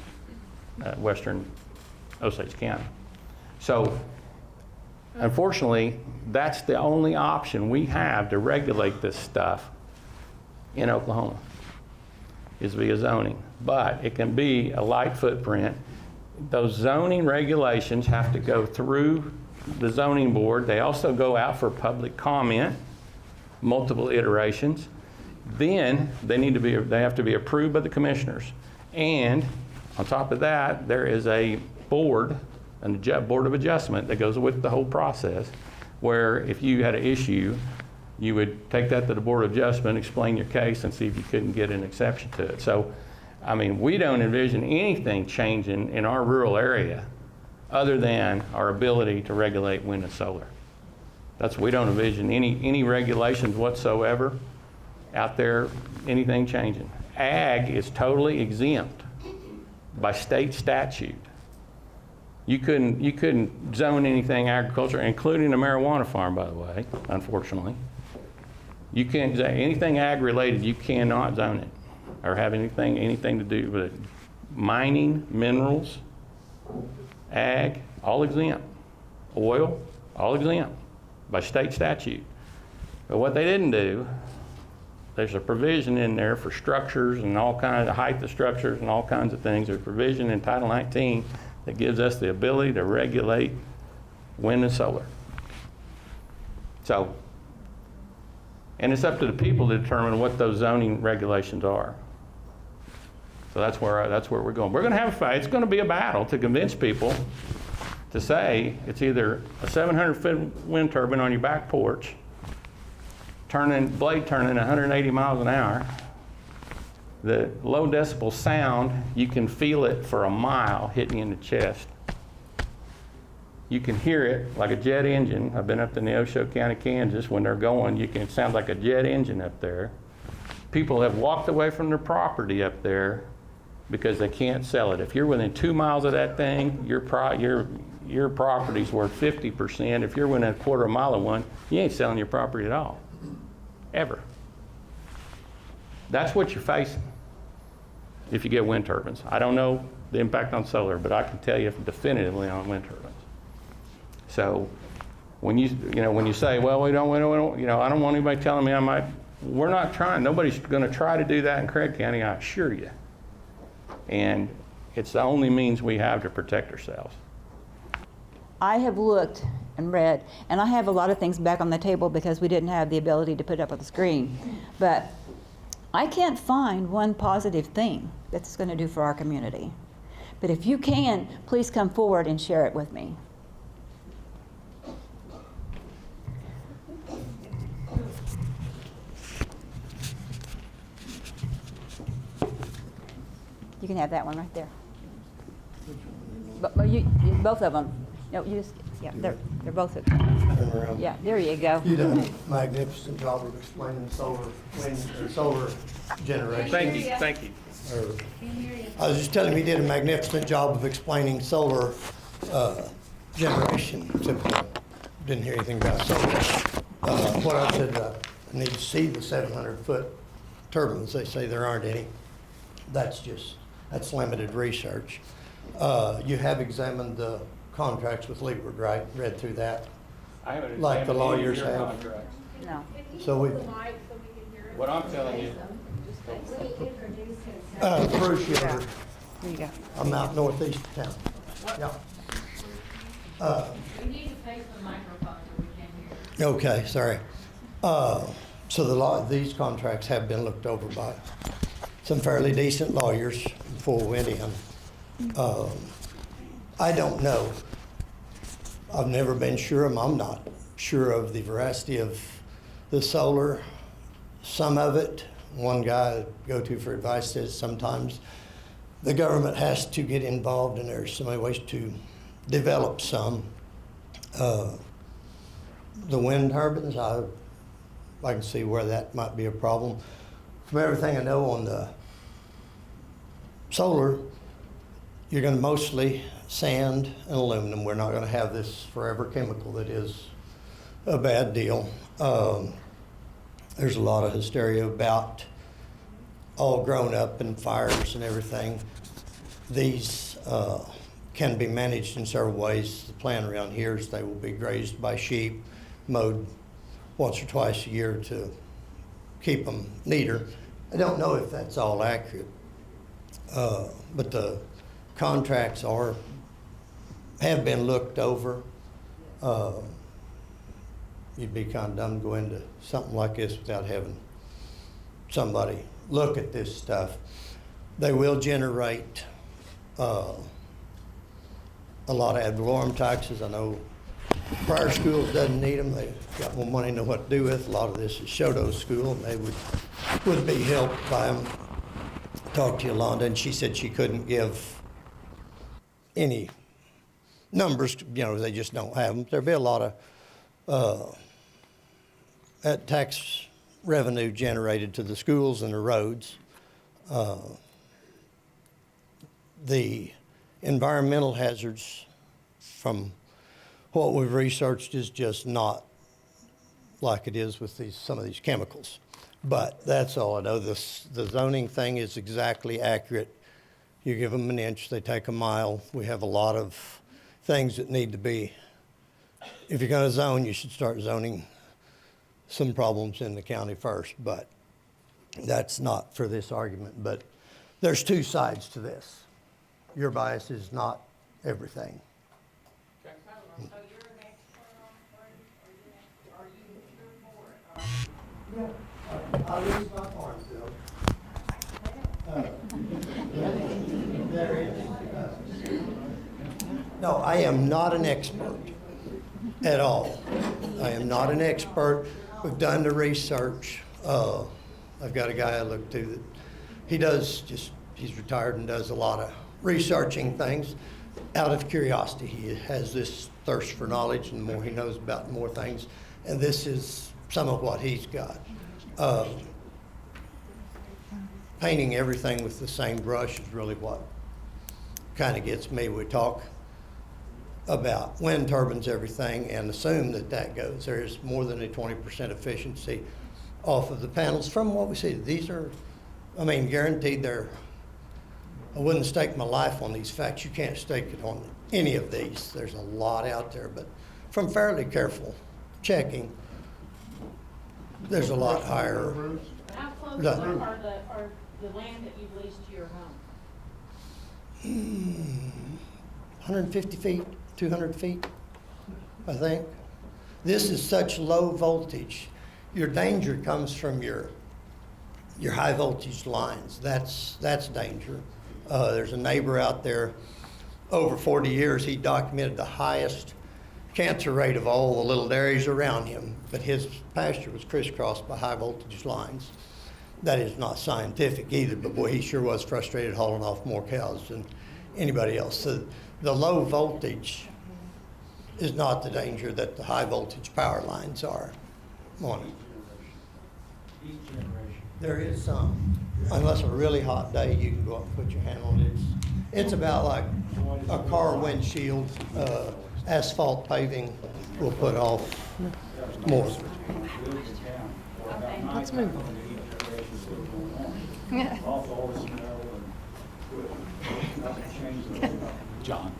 western Osage County. So unfortunately, that's the only option we have to regulate this stuff in Oklahoma, is via zoning. But it can be a light footprint. Those zoning regulations have to go through the zoning board. They also go out for public comment, multiple iterations. Then they have to be approved by the commissioners. And on top of that, there is a board of adjustment that goes with the whole process, where if you had an issue, you would take that to the board of adjustment, explain your case, and see if you couldn't get an exception to it. So, I mean, we don't envision anything changing in our rural area other than our ability to regulate wind and solar. We don't envision any regulations whatsoever out there, anything changing. Ag is totally exempt by state statute. You couldn't zone anything agriculture, including a marijuana farm, by the way, unfortunately. You can't zone anything ag related. You cannot zone it or have anything to do with it. Mining, minerals, ag, all exempt. Oil, all exempt by state statute. But what they didn't do, there's a provision in there for structures and all kinds of height of structures and all kinds of things. There's a provision in Title 19 that gives us the ability to regulate wind and solar. So, and it's up to the people to determine what those zoning regulations are. So that's where we're going. We're going to have a fight. It's going to be a battle to convince people to say it's either a 700-foot wind turbine on your back porch, blade turning 180 miles an hour. The low decibel sound, you can feel it for a mile hitting you in the chest. You can hear it like a jet engine. I've been up to Neosho County, Kansas. When they're going, it sounds like a jet engine up there. People have walked away from their property up there because they can't sell it. If you're within 2 miles of that thing, your property's worth 50%. If you're within a quarter mile of one, you ain't selling your property at all, ever. That's what you're facing if you get wind turbines. I don't know the impact on solar, but I can tell you definitively on wind turbines. So when you say, well, we don't, I don't want anybody telling me we're not trying. Nobody's going to try to do that in Craig County, I assure you. And it's the only means we have to protect ourselves. I have looked and read, and I have a lot of things back on the table because we didn't have the ability to put up on the screen. But I can't find one positive thing that's going to do for our community. But if you can, please come forward and share it with me. You can have that one right there. But you both of them. No, you just Yeah, they're both hooked. Turn around. Yeah, there you go. You done a magnificent job of explaining solar, solar generation. Thank you, thank you. I was just telling him he did a magnificent job of explaining solar generation, except I didn't hear anything about solar. What I said, I need to see the 700-foot turbines. They say there aren't any. That's limited research. You have examined the contracts with Leeward, right? Read through that? I haven't Like the examined any of lawyers your have. contracts. No. So we, What I'm telling you, Bruce Yoder, There you go. I'm out northeast of town. Yeah. You need to face the microphone so we can hear. Okay, sorry. So these contracts have been looked over by some fairly decent lawyers before we went in. I don't know. I've never been sure, I'm not sure of the veracity of the solar. Some of it, one guy I go to for advice says sometimes the government has to get involved and there's so many ways to develop some. The wind turbines, I can see where that might be a problem. From everything I know on the solar, you're going to mostly sand and aluminum. We're not going to have this forever chemical that is a bad deal. There's a lot of hysteria about all grown up and fires and everything. These can be managed in several ways. The plan around here is they will be grazed by sheep, mowed once or twice a year to keep them neater. I don't know if that's all accurate, but the contracts have been looked over. You'd be kind of dumb to go into something like this without having somebody look at this stuff. They will generate a lot of ad valorem taxes. I know prior schools doesn't need them. They've got more money to know what to do with. A lot of this is Shoto's school, and they would be helped by them. Talked to Yolanda, and she said she couldn't give any numbers. You know, they just don't have them. There'll be a lot of tax revenue generated to the schools and the roads. The environmental hazards from what we've researched is just not like it is with some of these chemicals. But that's all I know. The zoning thing is exactly accurate. You give them an inch, they take a mile. We have a lot of things that need to be, if you're going to zone, you should start zoning some problems in the county first, but that's not for this argument. But there's two sides to this. Your bias is not everything. So you're an expert on fruit, or are you here for it? Yeah, I lose my farm bill. There is. No, I am not an expert at all. I am not an expert. We've done the research. I've got a guy I look to that he's retired and does a lot of researching things out of curiosity. He has this thirst for knowledge, and the more he knows about, the more things. And this is some of what he's got. Painting everything with the same brush is really what kind of gets me. We talk about wind turbines, everything, and assume that goes. There is more than a 20% efficiency off of the panels from what we see. These are, guaranteed I wouldn't stake my life on these facts. You can't stake it on any of these. There's a lot out there, but from fairly careful checking, there's a lot higher. How close No. are the land that you've leased to your home? 150 feet, 200 feet, I think. This is such low voltage. Your danger comes from your high voltage lines. That's danger. There's a neighbor out there, over 40 years, he documented the highest cancer rate of all the little dairies around him, but his pasture was crisscrossed by high voltage lines. That is not scientific either, but boy, he sure was frustrated hauling off more cows than anybody else. So the low voltage is not the danger that the high voltage power lines are on it. There is some, unless a really hot day, you can go up and put your hand on it. It's about like a car windshield, asphalt paving will put off more. Let's move on. John.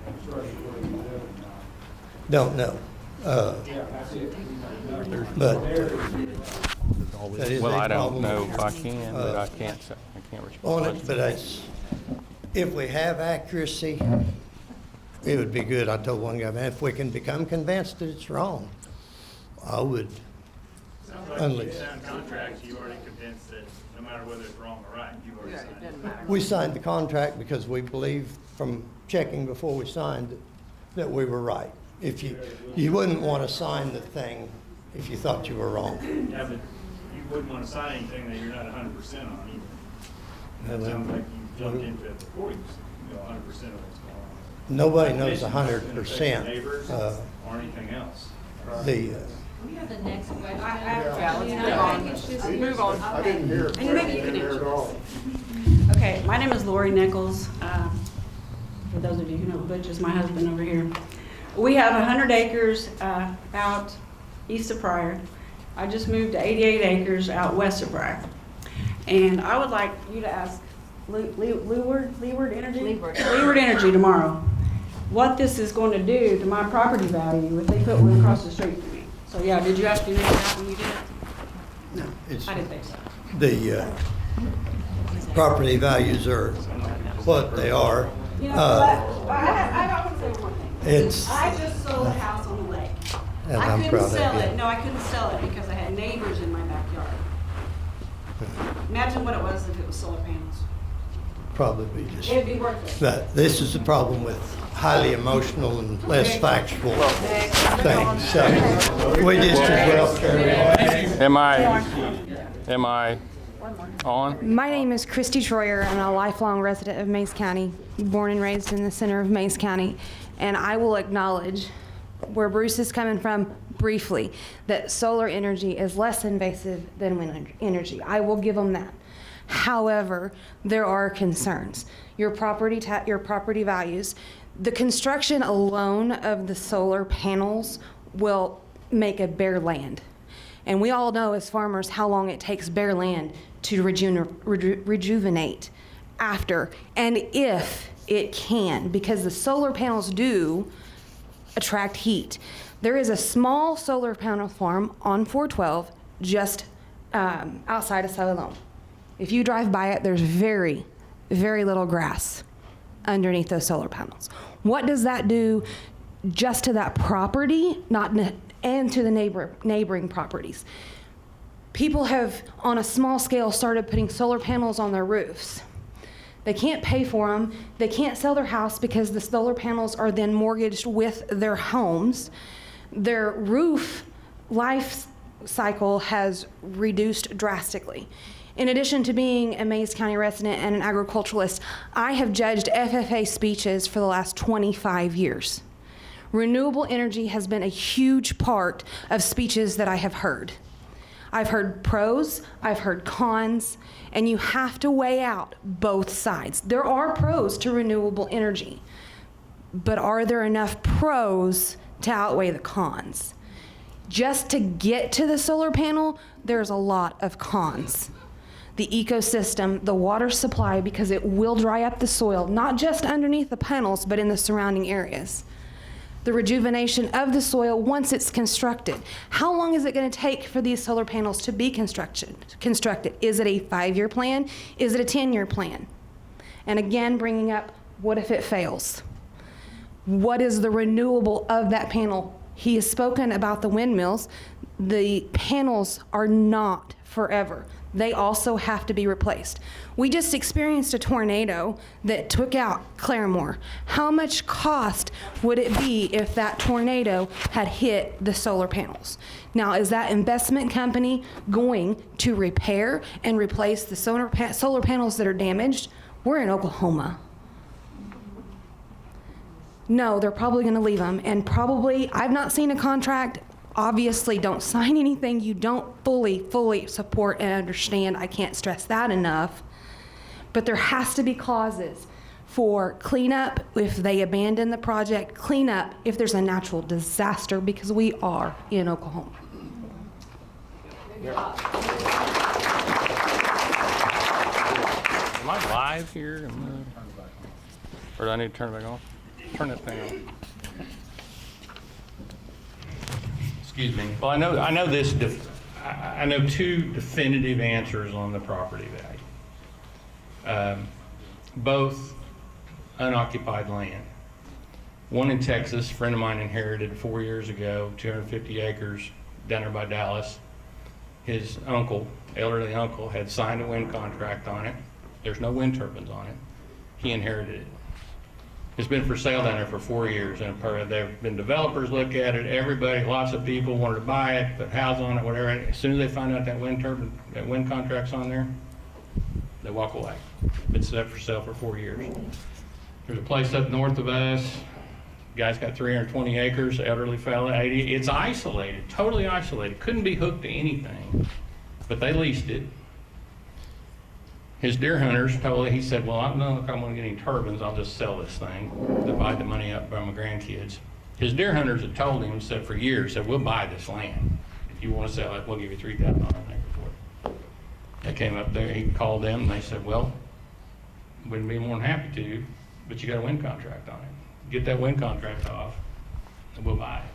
Don't know. But that is Well, a I don't problem know if I can, but I can't respond. on it, but if we have accuracy, it would be good. I told one guy, man, if we can become convinced that it's wrong, I would unleash. Signed contracts, you already convinced that no matter whether it's wrong or right, you've already signed it. We signed the contract because we believed from checking before we signed it that we were right. If you wouldn't want to sign the thing if you thought you were wrong. Yeah, but you wouldn't want to sign anything that you're not 100% on either. That sounds like you jumped into it before you know 100% of what's going on. Nobody knows Not to mention it's gonna affect 100%. Neighbors or anything else. We have the next question. Move on. I didn't hear it. And maybe you can answer. Okay, my name is Lori Nichols. For those of you who know, Butch is my husband over here. We have 100 acres out east of Pryor. I just moved to 88 acres out west of Pryor. And I would like you to ask Leeward Energy tomorrow what this is going to do to my property value if they put one across the street from me. So yeah, did you ask your neighbor that when you did it? No, it's, I didn't think so. the property values are what they are. You know, but I want to say one thing. It's, I just sold a house on the lake. and I I'm couldn't proud sell of it. you. No, I couldn't sell it because I had neighbors in my backyard. Imagine what it was if it was solar panels. Probably just, It'd be worthless. but this is the problem with highly emotional and less factual things. So we just as well carry on. Am I on? My name is Christy Troyer. I'm a lifelong resident of Mays County, born and raised in the center of Mays County. And I will acknowledge where Bruce is coming from briefly, that solar energy is less invasive than wind energy. I will give them that. However, there are concerns. Your property values, the construction alone of the solar panels will make a bare land. And we all know as farmers how long it takes bare land to rejuvenate after, and if it can, because the solar panels do attract heat. There is a small solar panel farm on 412 just outside of Salilone. If you drive by it, there's very, very little grass underneath those solar panels. What does that do just to that property, and to the neighboring properties? People have, on a small scale, started putting solar panels on their roofs. They can't pay for them. They can't sell their house because the solar panels are then mortgaged with their homes. Their roof life cycle has reduced drastically. In addition to being a Mays County resident and an agriculturalist, I have judged FFA speeches for the last 25 years. Renewable energy has been a huge part of speeches that I have heard. I've heard pros, I've heard cons, and you have to weigh out both sides. There are pros to renewable energy, but are there enough pros to outweigh the cons? Just to get to the solar panel, there's a lot of cons. The ecosystem, the water supply, because it will dry up the soil, not just underneath the panels, but in the surrounding areas. The rejuvenation of the soil once it's constructed. How long is it going to take for these solar panels to be constructed? Is it a 5-year plan? Is it a 10-year plan? And again, bringing up, what if it fails? What is the renewable of that panel? He has spoken about the windmills. The panels are not forever. They also have to be replaced. We just experienced a tornado that took out Claremore. How much cost would it be if that tornado had hit the solar panels? Now, is that investment company going to repair and replace the solar panels that are damaged? We're in Oklahoma. no, they're probably going to leave them. And probably, I've not seen a contract. Obviously, don't sign anything you don't fully support and understand. I can't stress that enough. But there has to be clauses for cleanup if they abandon the project, cleanup if there's a natural disaster, because we are in Oklahoma. Am I live here? Or do I need to turn it back on? Turn that thing on. Excuse me. Well, I know this. I know two definitive answers on the property value. Both unoccupied land. One in Texas, a friend of mine inherited 4 years ago, 250 acres down there by Dallas. His uncle, elderly uncle, had signed a wind contract on it. There's no wind turbines on it. He inherited it. It's been for sale down there for 4 years, and there have been developers look at it. Everybody, lots of people wanted to buy it, put houses on it, whatever. As soon as they find out that wind turbine, that wind contract's on there, they walk away. Been set for sale for 4 years. There's a place up north of us. Guy's got 320 acres, elderly fella, 80. It's isolated, totally isolated. Couldn't be hooked to anything, but they leased it. His deer hunters told, he said, well, I don't know if I'm gonna get any turbines, I'll just sell this thing, divide the money up by my grandkids. His deer hunters had told him, said for years, said, we'll buy this land. If you wanna sell it, we'll give you $3,000 an acre for it. They came up there, he called them, and they said, well, wouldn't be more than happy to, but you got a wind contract on it. Get that wind contract off, and we'll buy it.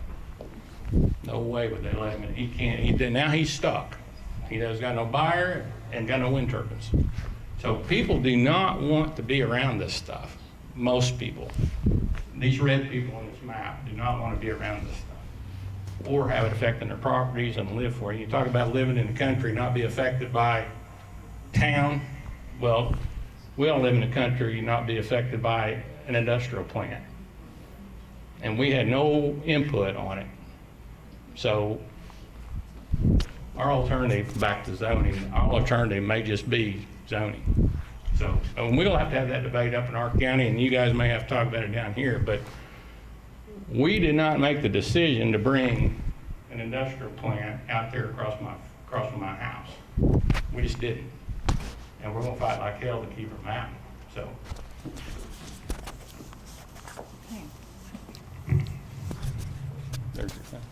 No way would they let him, he can't, now he's stuck. He has got no buyer and got no wind turbines. So people do not want to be around this stuff. Most people. These red people on this map do not want to be around this stuff or have it affecting their properties and live for it. You talk about living in the country, not be affected by town. Well, we don't live in the country, not be affected by an industrial plant. And we had no input on it. So our alternative back to zoning, our alternative may just be zoning. So we'll have to have that debate up in our county, and you guys may have to talk about it down here, but we did not make the decision to bring an industrial plant out there across from my house. We just didn't. And we're gonna fight like hell to keep them out, so. There's your thing.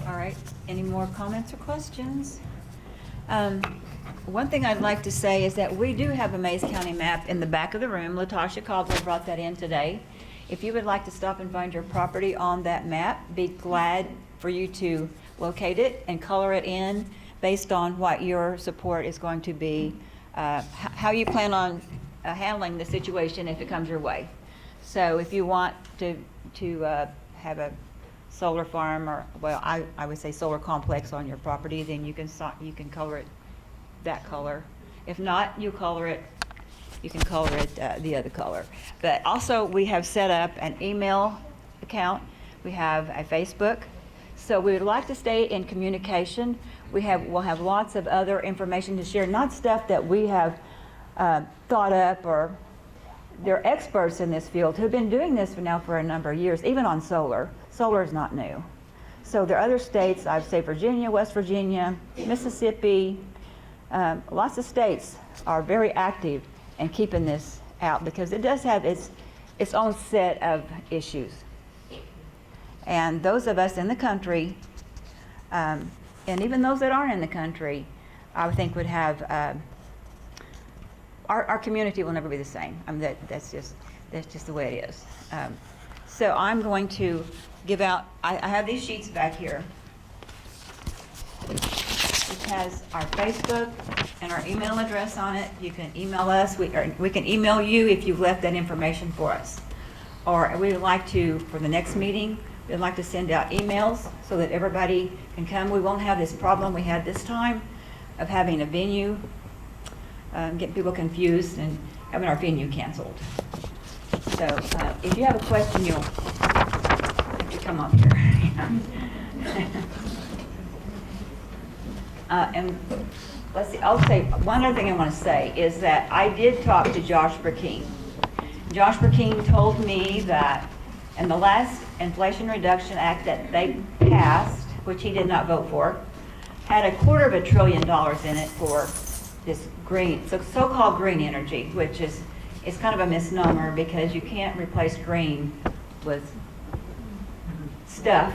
All right, any more comments or questions? One thing I'd like to say is that we do have a Mays County map in the back of the room. Latasha Caldwell brought that in today. If you would like to stop and find your property on that map, be glad for you to locate it and color it in based on what your support is going to be, how you plan on handling the situation if it comes your way. So if you want to have a solar farm, or, well, I would say solar complex on your property, then you can color it that color. If not, you can color it the other color. But also, we have set up an email account. We have a Facebook. So we would like to stay in communication. We'll have lots of other information to share, not stuff that we have thought up, or they're experts in this field who've been doing this for a number of years, even on solar. Solar is not new. So there are other states, I'd say Virginia, West Virginia, Mississippi, lots of states are very active in keeping this out because it does have its own set of issues. And those of us in the country, and even those that aren't in the country, I would think would have, our community will never be the same. I mean, that's just the way it is. So I'm going to give out, I have these sheets back here. It has our Facebook and our email address on it. You can email us. We can email you if you've left that information for us. Or we would like to, for the next meeting, we'd like to send out emails so that everybody can come. We won't have this problem we had this time of having a venue, getting people confused and having our venue canceled. So if you have a question, you'll have to come up here. And let's see, I'll say, one other thing I want to say is that I did talk to Josh Burkeen, Josh Burkeen told me that in the last Inflation Reduction Act that they passed, which he did not vote for, had $250 billion in it for this green, so-called green energy, which is kind of a misnomer because you can't replace green with stuff.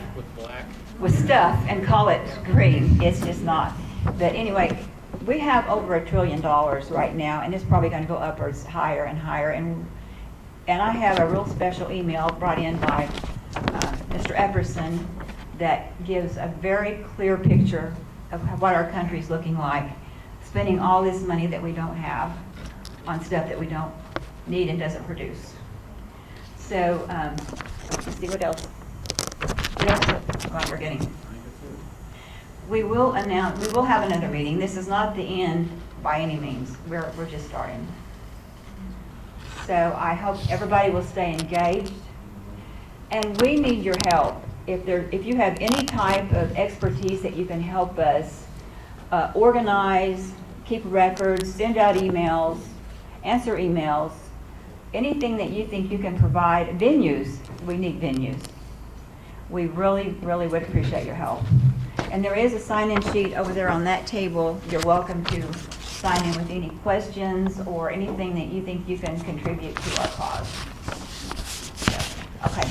With stuff and call it green. It's just not. But anyway, we have over $1 trillion right now, and it's probably going to go upwards higher and higher. And I have a real special email brought in by Mr. Epperson that gives a very clear picture of what our country's looking like, spending all this money that we don't have on stuff that we don't need and doesn't produce. So, let's see what else. What else am I forgetting? We will have another meeting. This is not the end by any means. We're just starting. So I hope everybody will stay engaged. And we need your help. If you have any type of expertise that you can help us organize, keep records, send out emails, answer emails, anything that you think you can provide, venues, we need venues. We really, really would appreciate your help. And there is a sign-in sheet over there on that table. You're welcome to sign in with any questions or anything that you think you can contribute to our cause. Okay.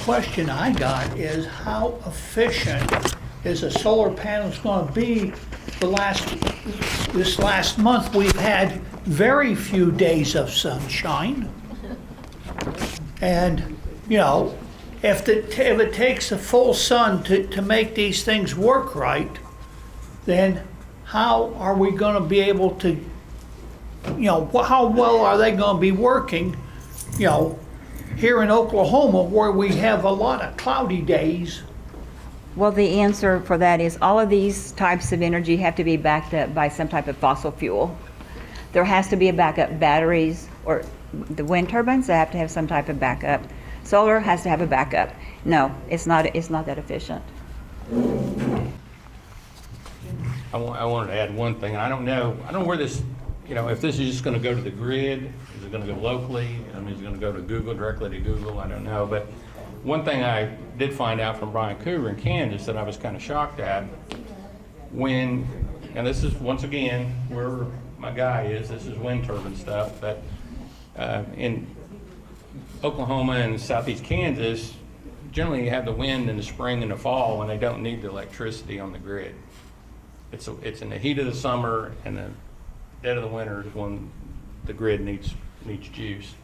Question I got is how efficient is a solar panels going to be? This last month we've had very few days of sunshine, and you know, if it takes a full sun to make these things work right, then how are we going to be able to, you know, how well are they going to be working, you know, here in Oklahoma where we have a lot of cloudy days? Well, the answer for that is all of these types of energy have to be backed up by some type of fossil fuel. There has to be a backup batteries, or the wind turbines, they have to have some type of backup. Solar has to have a backup. No, it's not that efficient. I wanted to add one thing. I don't know where this, you know, if this is just going to go to the grid, is it going to go locally? I mean, is it going to go to Google, directly to Google? I don't know. But one thing I did find out from Brian Cougar in Kansas that I was kind of shocked at, and this is, once again, where my guy is, this is wind turbine stuff, but in Oklahoma and southeast Kansas, generally you have the wind in the spring and the fall when they don't need the electricity on the grid. It's in the heat of the summer and the dead of the winter is when the grid needs juice.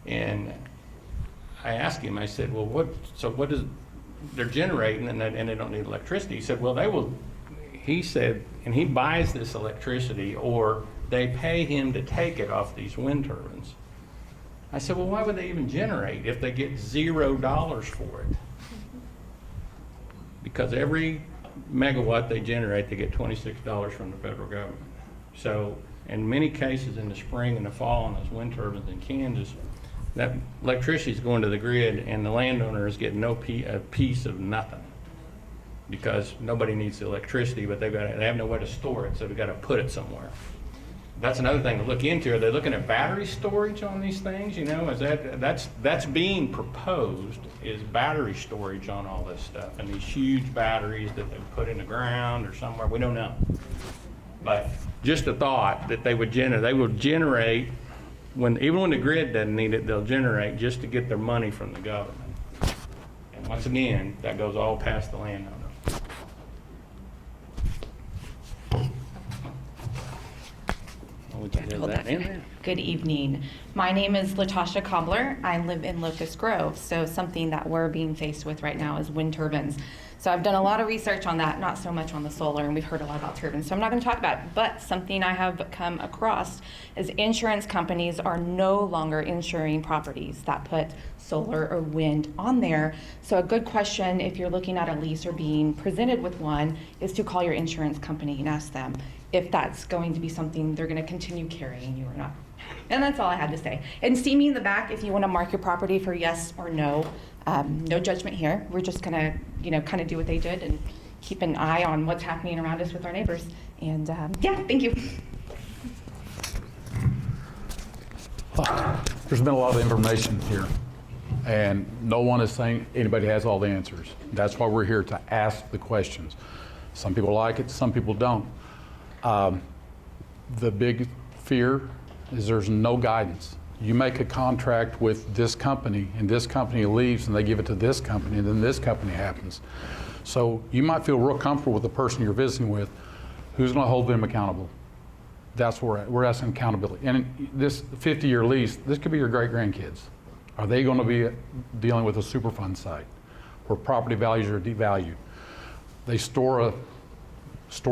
And I asked him, I said, well, what is, they're generating and they don't need electricity. He said, well, he said, and he buys this electricity or they pay him to take it off these wind turbines. I said, well, why would they even generate if they get $0 for it? Because every megawatt they generate, they get $26 from the federal government. So in many cases in the spring and the fall on those wind turbines in Kansas, that electricity is going to the grid and the landowner is getting a piece of nothing because nobody needs the electricity, but they have no way to store it, so they've got to put it somewhere. That's another thing to look into. Are they looking at battery storage on these things? You know, that's being proposed, is battery storage on all this stuff, and these huge batteries that they put in the ground or somewhere. We don't know, but just a thought that they will generate even when the grid doesn't need it, they'll generate just to get their money from the government. And once again, that goes all past the landowner. We can do that in there. Good evening. My name is Latasha Cobbler. I live in Locust Grove. So something that we're being faced with right now is wind turbines. So I've done a lot of research on that, not so much on the solar, and we've heard a lot about turbines. So I'm not going to talk about it, but something I have come across is insurance companies are no longer insuring properties that put solar or wind on there. So a good question if you're looking at a lease or being presented with one is to call your insurance company and ask them if that's going to be something they're going to continue carrying you or not. And that's all I had to say. And see me in the back if you want to mark your property for yes or no. No judgment here. We're just going to, kind of do what they did and keep an eye on what's happening around us with our neighbors. And yeah, thank you. There's been a lot of information here, and no one is saying anybody has all the answers. That's why we're here, to ask the questions. Some people like it, some people don't. The big fear is there's no guidance. You make a contract with this company, and this company leaves, and they give it to this company, and then this company happens. So you might feel real comfortable with the person you're visiting with. Who's going to hold them accountable? That's where we're asking accountability. And this 50-year lease, this could be your great-grandkids. Are they going to be dealing with a Superfund site where property values are devalued? They store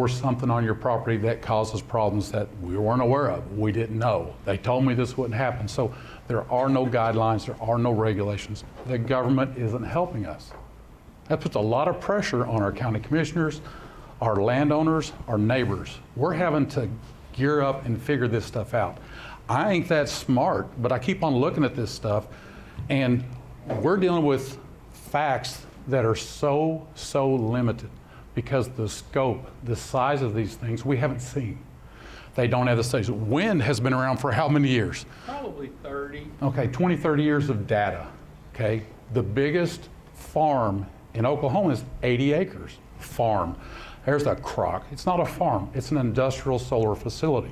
something on your property that causes problems that we weren't aware of. We didn't know. They told me this wouldn't happen. So there are no guidelines. There are no regulations. The government isn't helping us. That puts a lot of pressure on our county commissioners, our landowners, our neighbors. We're having to gear up and figure this stuff out. I ain't that smart, but I keep on looking at this stuff, and we're dealing with facts that are so limited because the scope, the size of these things, we haven't seen. They don't have the size. Wind has been around for how many years? Probably 30. Okay, 20, 30 years of data, okay? The biggest farm in Oklahoma is 80 acres, farm. There's a crock. It's not a farm. It's an industrial solar facility.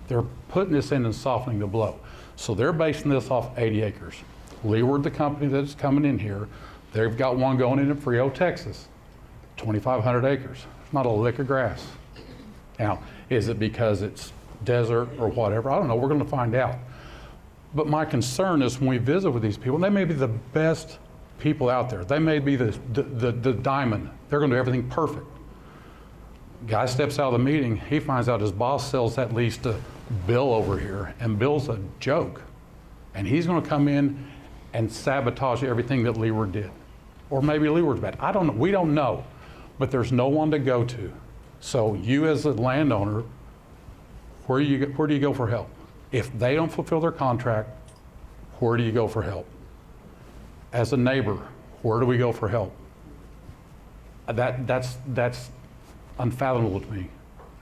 They're putting this in and softening the blow. So they're basing this off 80 acres. Leeward, the company that's coming in here, they've got one going into Frio, Texas, 2,500 acres. Not a lick of grass. Now, is it because it's desert or whatever? I don't know. We're going to find out. But my concern is when we visit with these people, they may be the best people out there. They may be the diamond. They're going to do everything perfect. Guy steps out of the meeting, he finds out his boss sells that lease to Bill over here, and Bill's a joke. And he's going to come in and sabotage everything that Leeward did. Or maybe Leeward's bad. I don't know. We don't know. But there's no one to go to. So you as a landowner, where do you go for help? If they don't fulfill their contract, where do you go for help? As a neighbor, where do we go for help? That's unfathomable to me.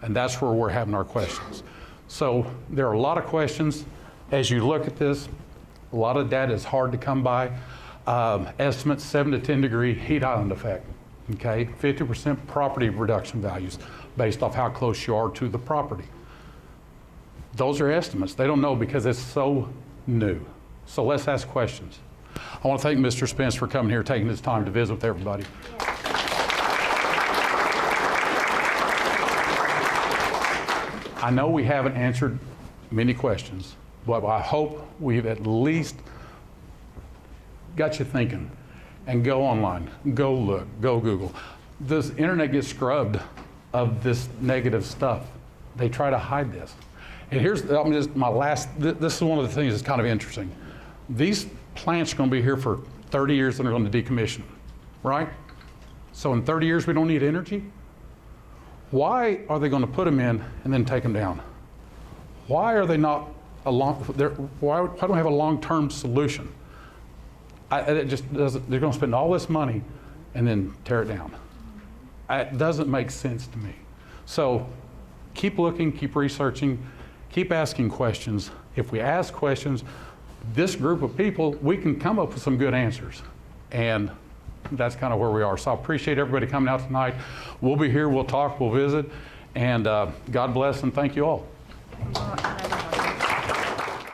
And that's where we're having our questions. So there are a lot of questions. As you look at this, a lot of data is hard to come by. Estimates 7 to 10 degree heat island effect. Okay, 50% property reduction values based off how close you are to the property. Those are estimates. They don't know because it's so new. So let's ask questions. I want to thank Mr. Spence for coming here, taking his time to visit with everybody. I know we haven't answered many questions, but I hope we've at least got you thinking. And go online, go look, go Google. This internet gets scrubbed of this negative stuff. They try to hide this. And here's this is one of the things that's kind of interesting. These plants are going to be here for 30 years and they're going to decommission, right? So in 30 years we don't need energy? Why are they going to put them in and then take them down? Why are they not why don't we have a long-term solution? It just doesn't. They're going to spend all this money and then tear it down. It doesn't make sense to me. So keep looking, keep researching, keep asking questions. If we ask questions, this group of people, we can come up with some good answers. And that's kind of where we are. So I appreciate everybody coming out tonight. We'll be here, we'll talk, we'll visit, and God bless and thank you all.